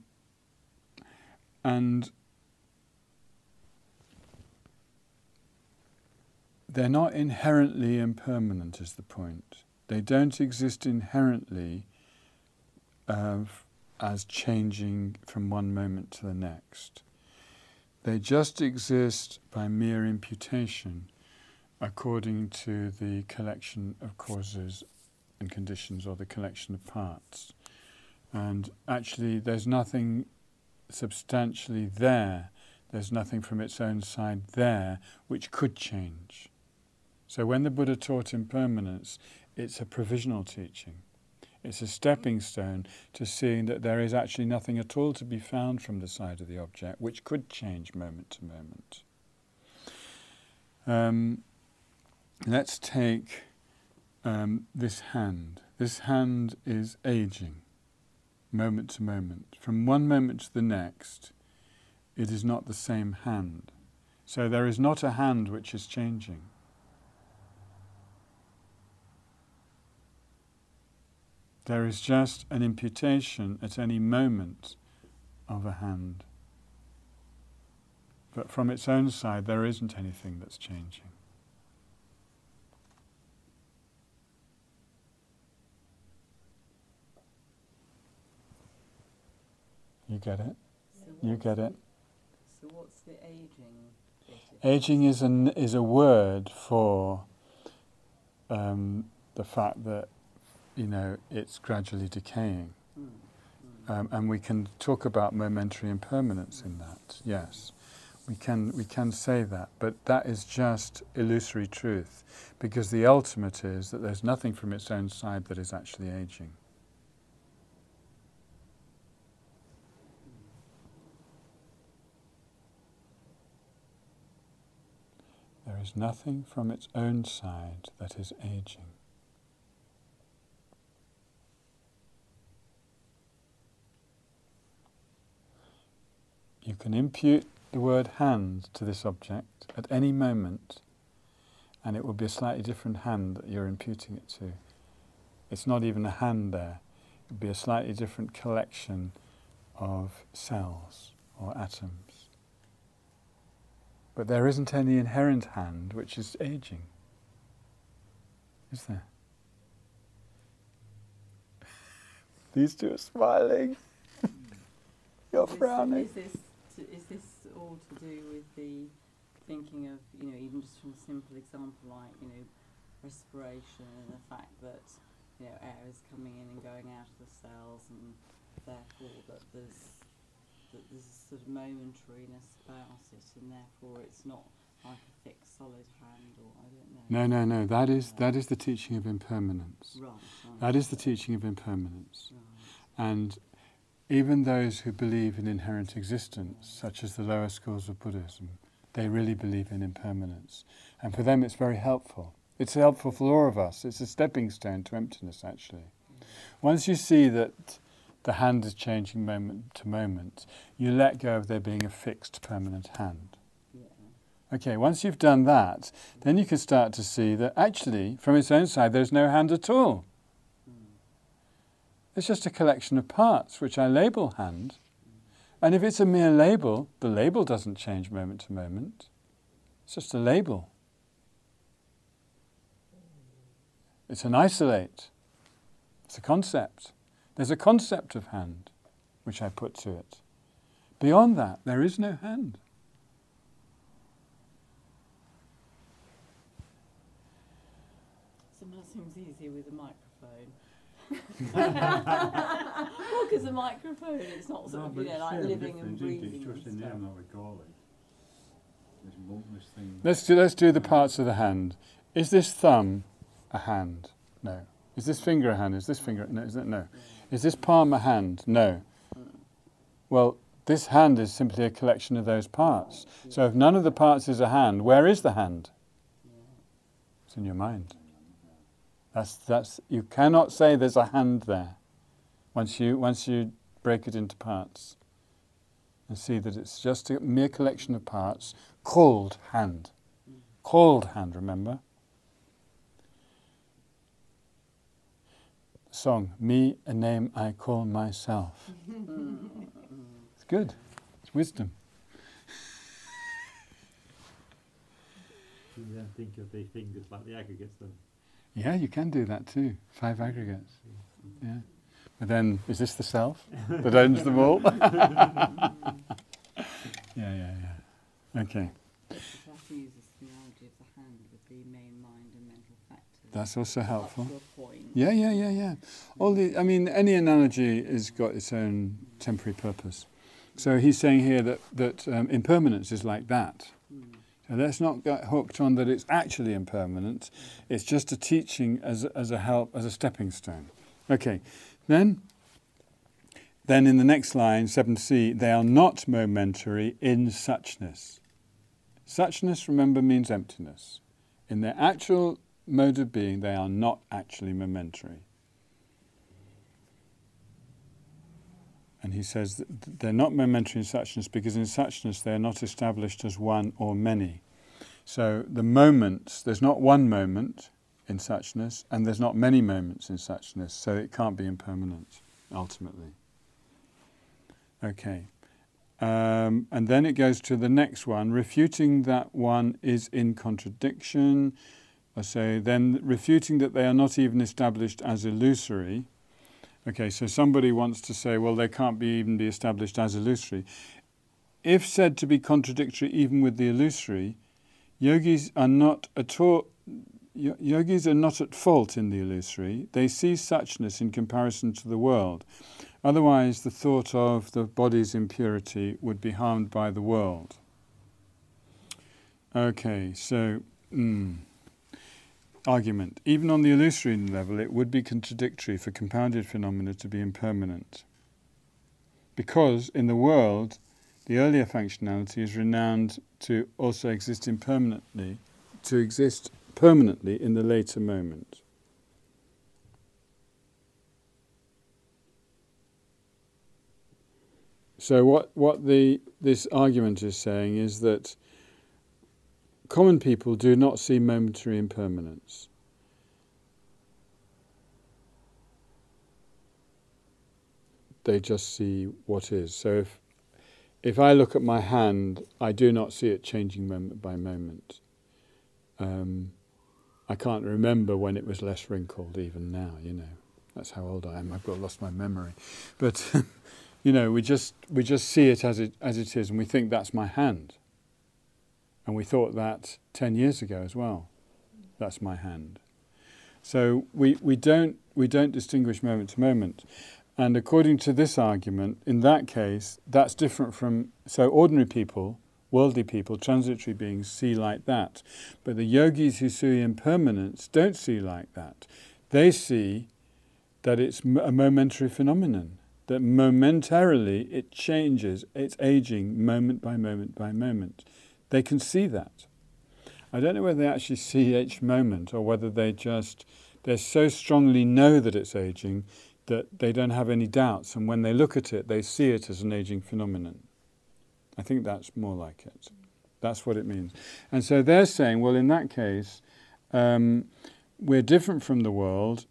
they're not inherently impermanent is the point. They don't exist inherently as changing from one moment to the next. They just exist by mere imputation according to the collection of causes and conditions, or the collection of parts. And actually there's nothing substantially there, there's nothing from its own side there which could change. So when the Buddha taught impermanence, it's a provisional teaching. It's a stepping stone to seeing that there is actually nothing at all to be found from the side of the object which could change moment to moment. Let's take this hand. This hand is aging, moment to moment. From one moment to the next, it is not the same hand. So there is not a hand which is changing. There is just an imputation at any moment of a hand. But from its own side, there isn't anything that's changing. You get it? You get it? So what's the aging bit? Aging is a word for the fact that, it's gradually decaying. And we can talk about momentary impermanence in that, yes. We can say that, but that is just illusory truth, because the ultimate is that there's nothing from its own side that is actually aging. There is nothing from its own side that is aging. You can impute the word hand to this object at any moment, and it will be a slightly different hand that you're imputing it to. It's not even a hand there. It will be a slightly different collection of cells or atoms. But there isn't any inherent hand which is aging, is there? These two are smiling. You're frowning. Is this all to do with the thinking of, even just from a simple example like, respiration and the fact that, air is coming in and going out of the cells, and therefore that there's a sort of momentariness about it, and therefore it's not like a fixed solid hand, or I don't know. No. That is the teaching of impermanence. Right. That is the teaching of impermanence. Right. And even those who believe in inherent existence, such as the lower schools of Buddhism, they really believe in impermanence. And for them it's very helpful. It's helpful for all of us. It's a stepping stone to emptiness, actually. Once you see that the hand is changing moment to moment, you let go of there being a fixed permanent hand. Yeah. Okay, once you've done that, then you can start to see that actually, from its own side, there's no hand at all. It's just a collection of parts which I label hand. And if it's a mere label, the label doesn't change moment to moment. It's just a label. It's an isolate. It's a concept. There's a concept of hand which I put to it. Beyond that, there is no hand. Sometimes it seems easier with a microphone. Well, because a microphone, it's not sort of, like living and breathing and stuff. Let's do the parts of the hand. Is this thumb a hand? No. Is this finger a hand? Is this finger? No. Is that no? Is this palm a hand? No. Well, this hand is simply a collection of those parts. So if none of the parts is a hand, where is the hand? It's in your mind. That's you cannot say there's a hand there once you break it into parts and see that it's just a mere collection of parts called hand. Called hand, remember? The song, Me, a name I call myself. It's good. It's wisdom. You then think of the fingers like the aggregates then. Yeah, you can do that too. 5 aggregates. Yeah. But then, is this the self that owns them all? Yeah. Okay. Perhaps uses the analogy of the hand with the main mind and mental factors. That's also helpful. Up to a point. Yeah. Any analogy has got its own temporary purpose. So he's saying here that impermanence is like that. So let's not get hooked on that it's actually impermanent. It's just a teaching as a help, as a stepping stone. Okay, then in the next line, 7c, they are not momentary in suchness. Suchness, remember, means emptiness. In their actual mode of being, they are not actually momentary. And he says that they're not momentary in suchness because in suchness they are not established as one or many. So the moments, there's not one moment in suchness and there's not many moments in suchness, so it can't be impermanent, ultimately. Okay. And then it goes to the next one, refuting that one is in contradiction. So then refuting that they are not even established as illusory. Okay, so somebody wants to say, well, they can't even be established as illusory. If said to be contradictory even with the illusory, yogis are not at fault in the illusory. They see suchness in comparison to the world. Otherwise, the thought of the body's impurity would be harmed by the world. Okay, so... Argument. Even on the illusory level, it would be contradictory for compounded phenomena to be impermanent. Because in the world, the earlier functionality is renowned to also exist permanently in the later moment. So what this argument is saying is that common people do not see momentary impermanence. They just see what is. So if I look at my hand, I do not see it changing moment by moment. I can't remember when it was less wrinkled, even now, That's how old I am. I've lost my memory. But, we just see it as it is, and we think that's my hand. And we thought that 10 years ago as well. That's my hand. So we don't distinguish moment to moment. And according to this argument, in that case, that's different from... So ordinary people, worldly people, transitory beings see like that. But the yogis who see impermanence don't see like that. They see that it's a momentary phenomenon. That momentarily it changes, it's aging moment by moment by moment. They can see that. I don't know whether they actually see each moment or whether they so strongly know that it's aging that they don't have any doubts, and when they look at it, they see it as an aging phenomenon. I think that's more like it. That's what it means. And so they're saying, well, in that case, we're different from the world,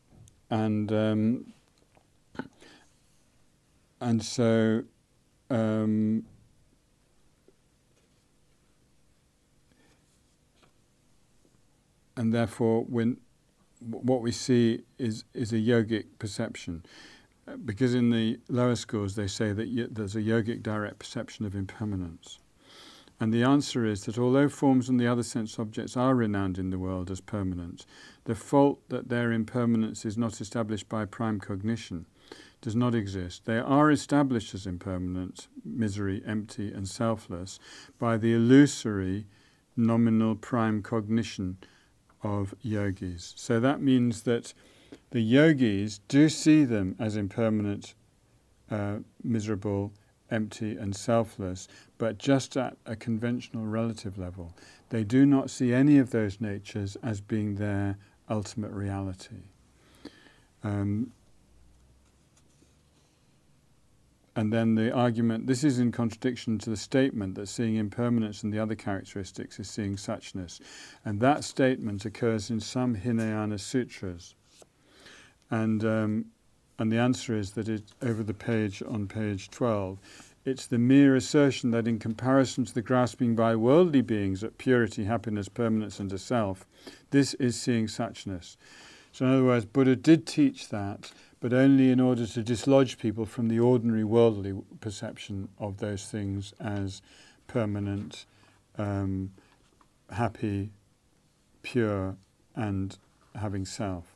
and so... and therefore, what we see is a yogic perception. Because in the lower schools they say that there's a yogic direct perception of impermanence. And the answer is that although forms and the other sense objects are renowned in the world as permanent, the fault that their impermanence is not established by prime cognition does not exist. They are established as impermanent, misery, empty and selfless by the illusory nominal prime cognition of yogis. So that means that the yogis do see them as impermanent, miserable, empty and selfless, but just at a conventional relative level. They do not see any of those natures as being their ultimate reality. And then the argument, this is in contradiction to the statement that seeing impermanence and the other characteristics is seeing suchness. And that statement occurs in some Hinayana sutras. And the answer is that over the page, on page 12, it's the mere assertion that in comparison to the grasping by worldly beings at purity, happiness, permanence and a self, this is seeing suchness. So in other words, Buddha did teach that, but only in order to dislodge people from the ordinary worldly perception of those things as permanent, happy, pure and having self.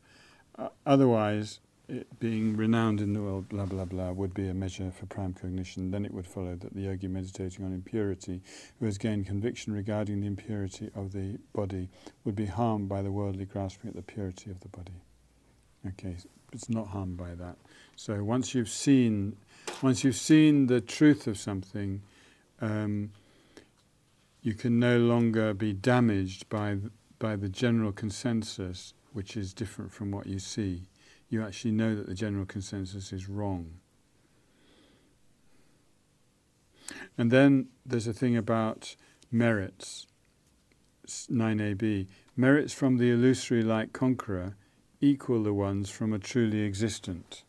Otherwise, it being renowned in the world, blah, blah, blah, would be a measure for prime cognition. Then it would follow that the yogi meditating on impurity, who has gained conviction regarding the impurity of the body, would be harmed by the worldly grasping at the purity of the body. Okay, it's not harmed by that. So once you've seen the truth of something, you can no longer be damaged by the general consensus, which is different from what you see. You actually know that the general consensus is wrong. And then there's a thing about merits, 9ab. Merits from the illusory like conqueror equal the ones from a truly existent.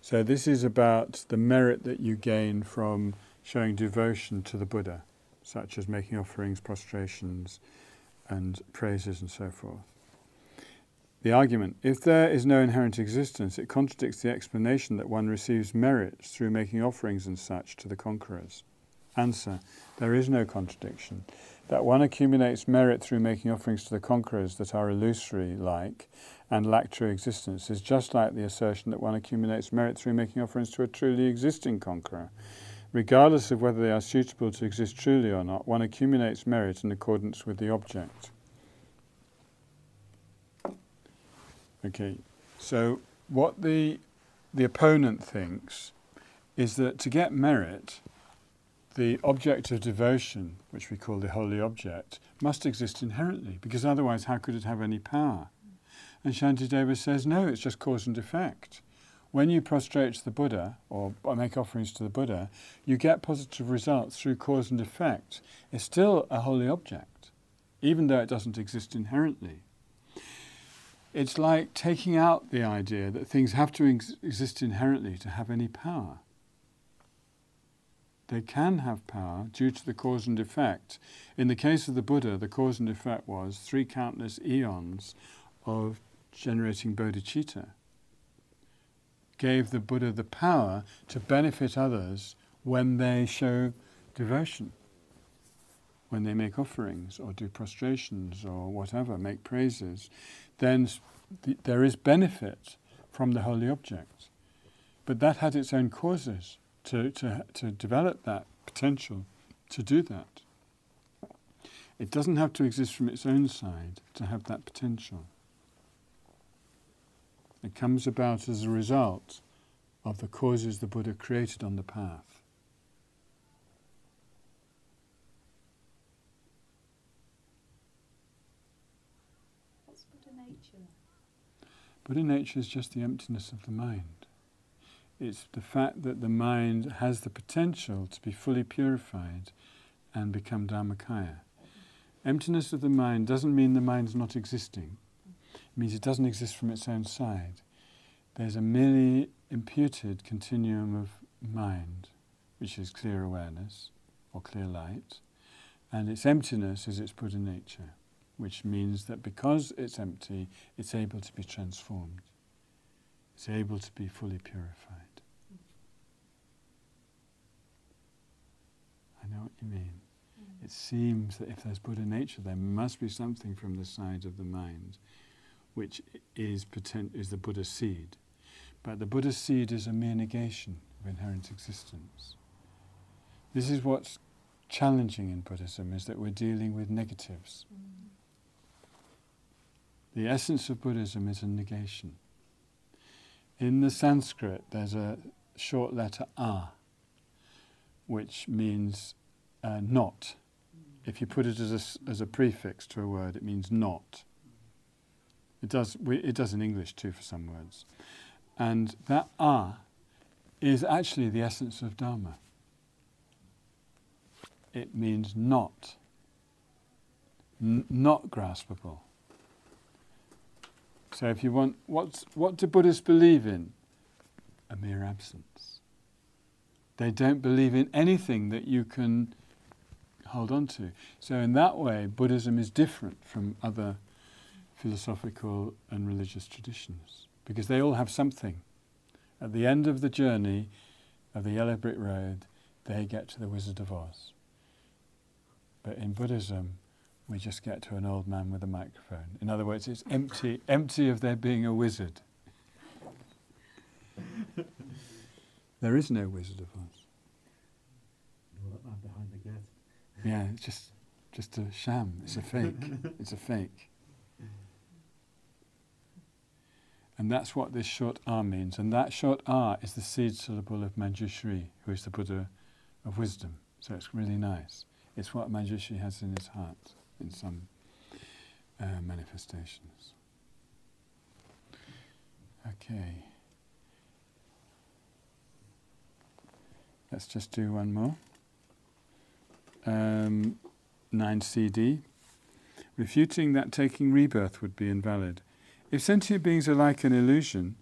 So this is about the merit that you gain from showing devotion to the Buddha, such as making offerings, prostrations, and praises and so forth. The argument, if there is no inherent existence, it contradicts the explanation that one receives merits through making offerings and such to the conquerors. Answer, there is no contradiction. That one accumulates merit through making offerings to the conquerors that are illusory like and lack true existence is just like the assertion that one accumulates merit through making offerings to a truly existing conqueror. Regardless of whether they are suitable to exist truly or not, one accumulates merit in accordance with the object. Okay, so what the opponent thinks is that to get merit, the object of devotion, which we call the holy object, must exist inherently, because otherwise how could it have any power? And Shantideva says, no, it's just cause and effect. When you prostrate to the Buddha, or make offerings to the Buddha, you get positive results through cause and effect. It's still a holy object, even though it doesn't exist inherently. It's like taking out the idea that things have to exist inherently to have any power. They can have power due to the cause and effect. In the case of the Buddha, the cause and effect was 3 countless eons of generating bodhicitta. Gave the Buddha the power to benefit others when they show devotion, when they make offerings or do prostrations or whatever, make praises. Then there is benefit from the holy object. But that had its own causes to develop that potential to do that. It doesn't have to exist from its own side to have that potential. It comes about as a result of the causes the Buddha created on the path. What's Buddha nature? Buddha nature is just the emptiness of the mind. It's the fact that the mind has the potential to be fully purified and become Dharmakaya. Emptiness of the mind doesn't mean the mind's not existing. It means it doesn't exist from its own side. There's a merely imputed continuum of mind, which is clear awareness or clear light, and its emptiness is its Buddha nature, which means that because it's empty, it's able to be transformed. It's able to be fully purified. I know what you mean. It seems that if there's Buddha nature, there must be something from the side of the mind which is the Buddha seed. But the Buddha seed is a mere negation of inherent existence. This is what's challenging in Buddhism, is that we're dealing with negatives. The essence of Buddhism is a negation. In the Sanskrit, there's a short letter A, which means not. If you put it as a prefix to a word, it means not. It does in English too for some words. And that A is actually the essence of Dharma. It means not. Not graspable. So if you want, what do Buddhists believe in? A mere absence. They don't believe in anything that you can hold on to. So in that way, Buddhism is different from other philosophical and religious traditions, because they all have something. At the end of the journey of the Yellow Brick Road, they get to the Wizard of Oz. But in Buddhism, we just get to an old man with a microphone. In other words, it's empty of there being a wizard. There is no Wizard of Oz. Well, that man behind the gate. Yeah, it's just a sham. It's a fake. It's a fake. And that's what this short R means. And that short R is the seed syllable of Manjushri, who is the Buddha of wisdom. So it's really nice. It's what Manjushri has in his heart in some manifestations. Okay. Let's just do one more. 9CD. Refuting that taking rebirth would be invalid. If sentient beings are like an illusion,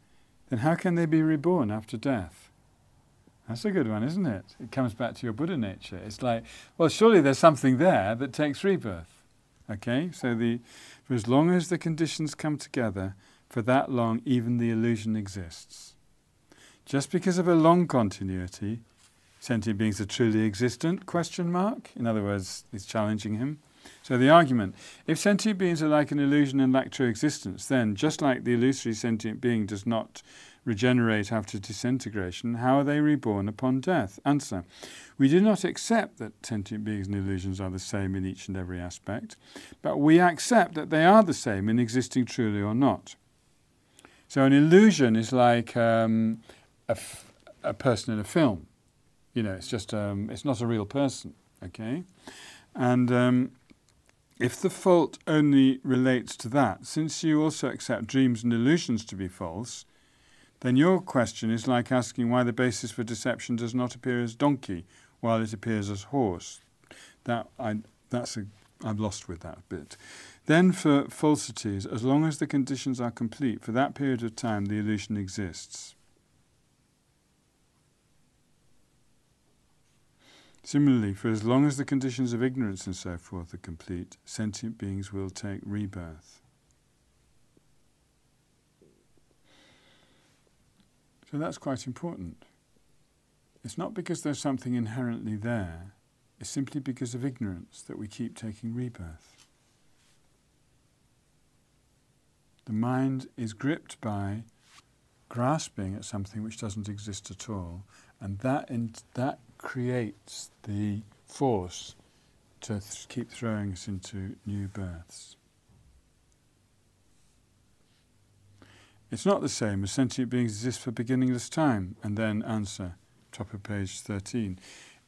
then how can they be reborn after death? That's a good one, isn't it? It comes back to your Buddha nature. It's like, well, surely there's something there that takes rebirth. Okay? So for as long as the conditions come together, for that long even the illusion exists. Just because of a long continuity, sentient beings are truly existent, ? In other words, it's challenging him. So the argument, if sentient beings are like an illusion and lack true existence, then, just like the illusory sentient being does not regenerate after disintegration, how are they reborn upon death? Answer, we do not accept that sentient beings and illusions are the same in each and every aspect, but we accept that they are the same in existing truly or not. So an illusion is like a person in a film. You know, it's just, it's not a real person, okay? And if the fault only relates to that, since you also accept dreams and illusions to be false, then your question is like asking why the basis for deception does not appear as donkey while it appears as horse. I'm lost with that bit. Then for falsities, as long as the conditions are complete, for that period of time the illusion exists. Similarly, for as long as the conditions of ignorance and so forth are complete, sentient beings will take rebirth. So that's quite important. It's not because there's something inherently there, it's simply because of ignorance that we keep taking rebirth. The mind is gripped by grasping at something which doesn't exist at all, and that creates the force to keep throwing us into new births. It's not the same as sentient beings exist for beginningless time, and then answer, top of page 13.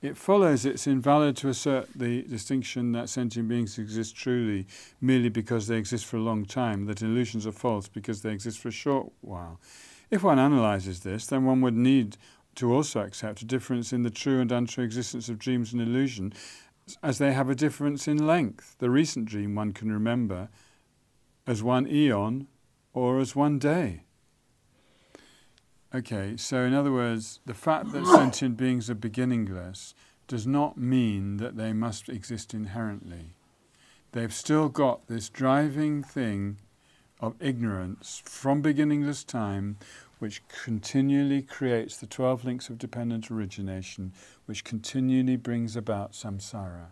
It follows it's invalid to assert the distinction that sentient beings exist truly merely because they exist for a long time, that illusions are false because they exist for a short while. If one analyses this, then one would need to also accept a difference in the true and untrue existence of dreams and illusion, as they have a difference in length. The recent dream one can remember as one eon or as one day. Okay, so in other words, the fact that sentient beings are beginningless does not mean that they must exist inherently. They've still got this driving thing of ignorance from beginningless time, which continually creates the 12 links of dependent origination, which continually brings about samsara.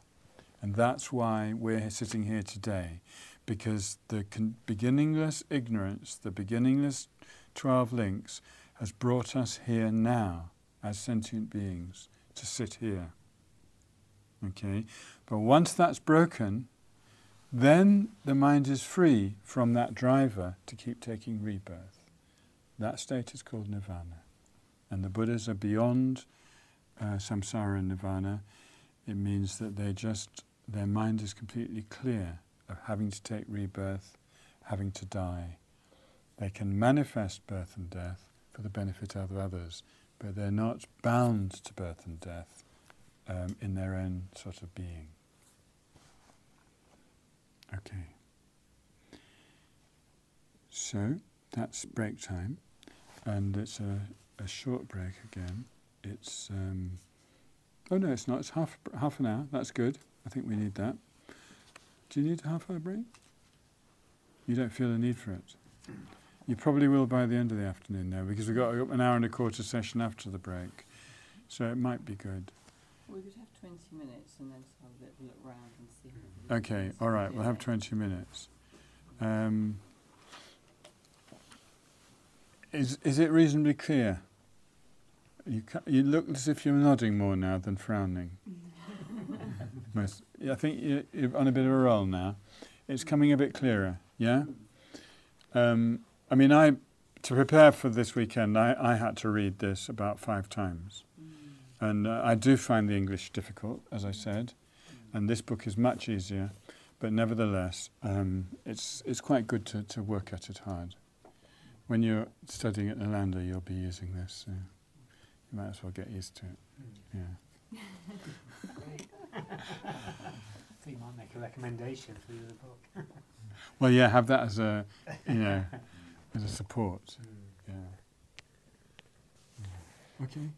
And that's why we're sitting here today, because the beginningless ignorance, the beginningless 12 links, has brought us here now as sentient beings to sit here. Okay? But once that's broken, then the mind is free from that driver to keep taking rebirth. That state is called nirvana. And the Buddhas are beyond samsara and nirvana. It means that their mind is completely clear of having to take rebirth, having to die. They can manifest birth and death for the benefit of others, but they're not bound to birth and death in their own sort of being. Okay. So that's break time, and it's a short break again. It's Oh no, it's not. It's half an hour. That's good. I think we need that. Do you need a half-hour break? You don't feel a need for it? You probably will by the end of the afternoon now, because we've got an hour and a quarter session after the break. So it might be good. We could have 20 minutes and then just have a little look round and see how everybody Okay, wants all to right, do we'll have it. 20 minutes. Is it reasonably clear? You look as if you're nodding more now than frowning. I think you're on a bit of a roll now. It's coming a bit clearer, yeah? I mean, to prepare for this weekend, I had to read this about 5 times. And I do find the English difficult, as I said, and this book is much easier, but nevertheless, it's quite good to work at it hard. When you're studying at Nalanda, you'll be using this, so you might as well get used to it. Yeah. Great. So you might make a recommendation for the book. Well, yeah, have that as a, as a support. Yeah. Okay.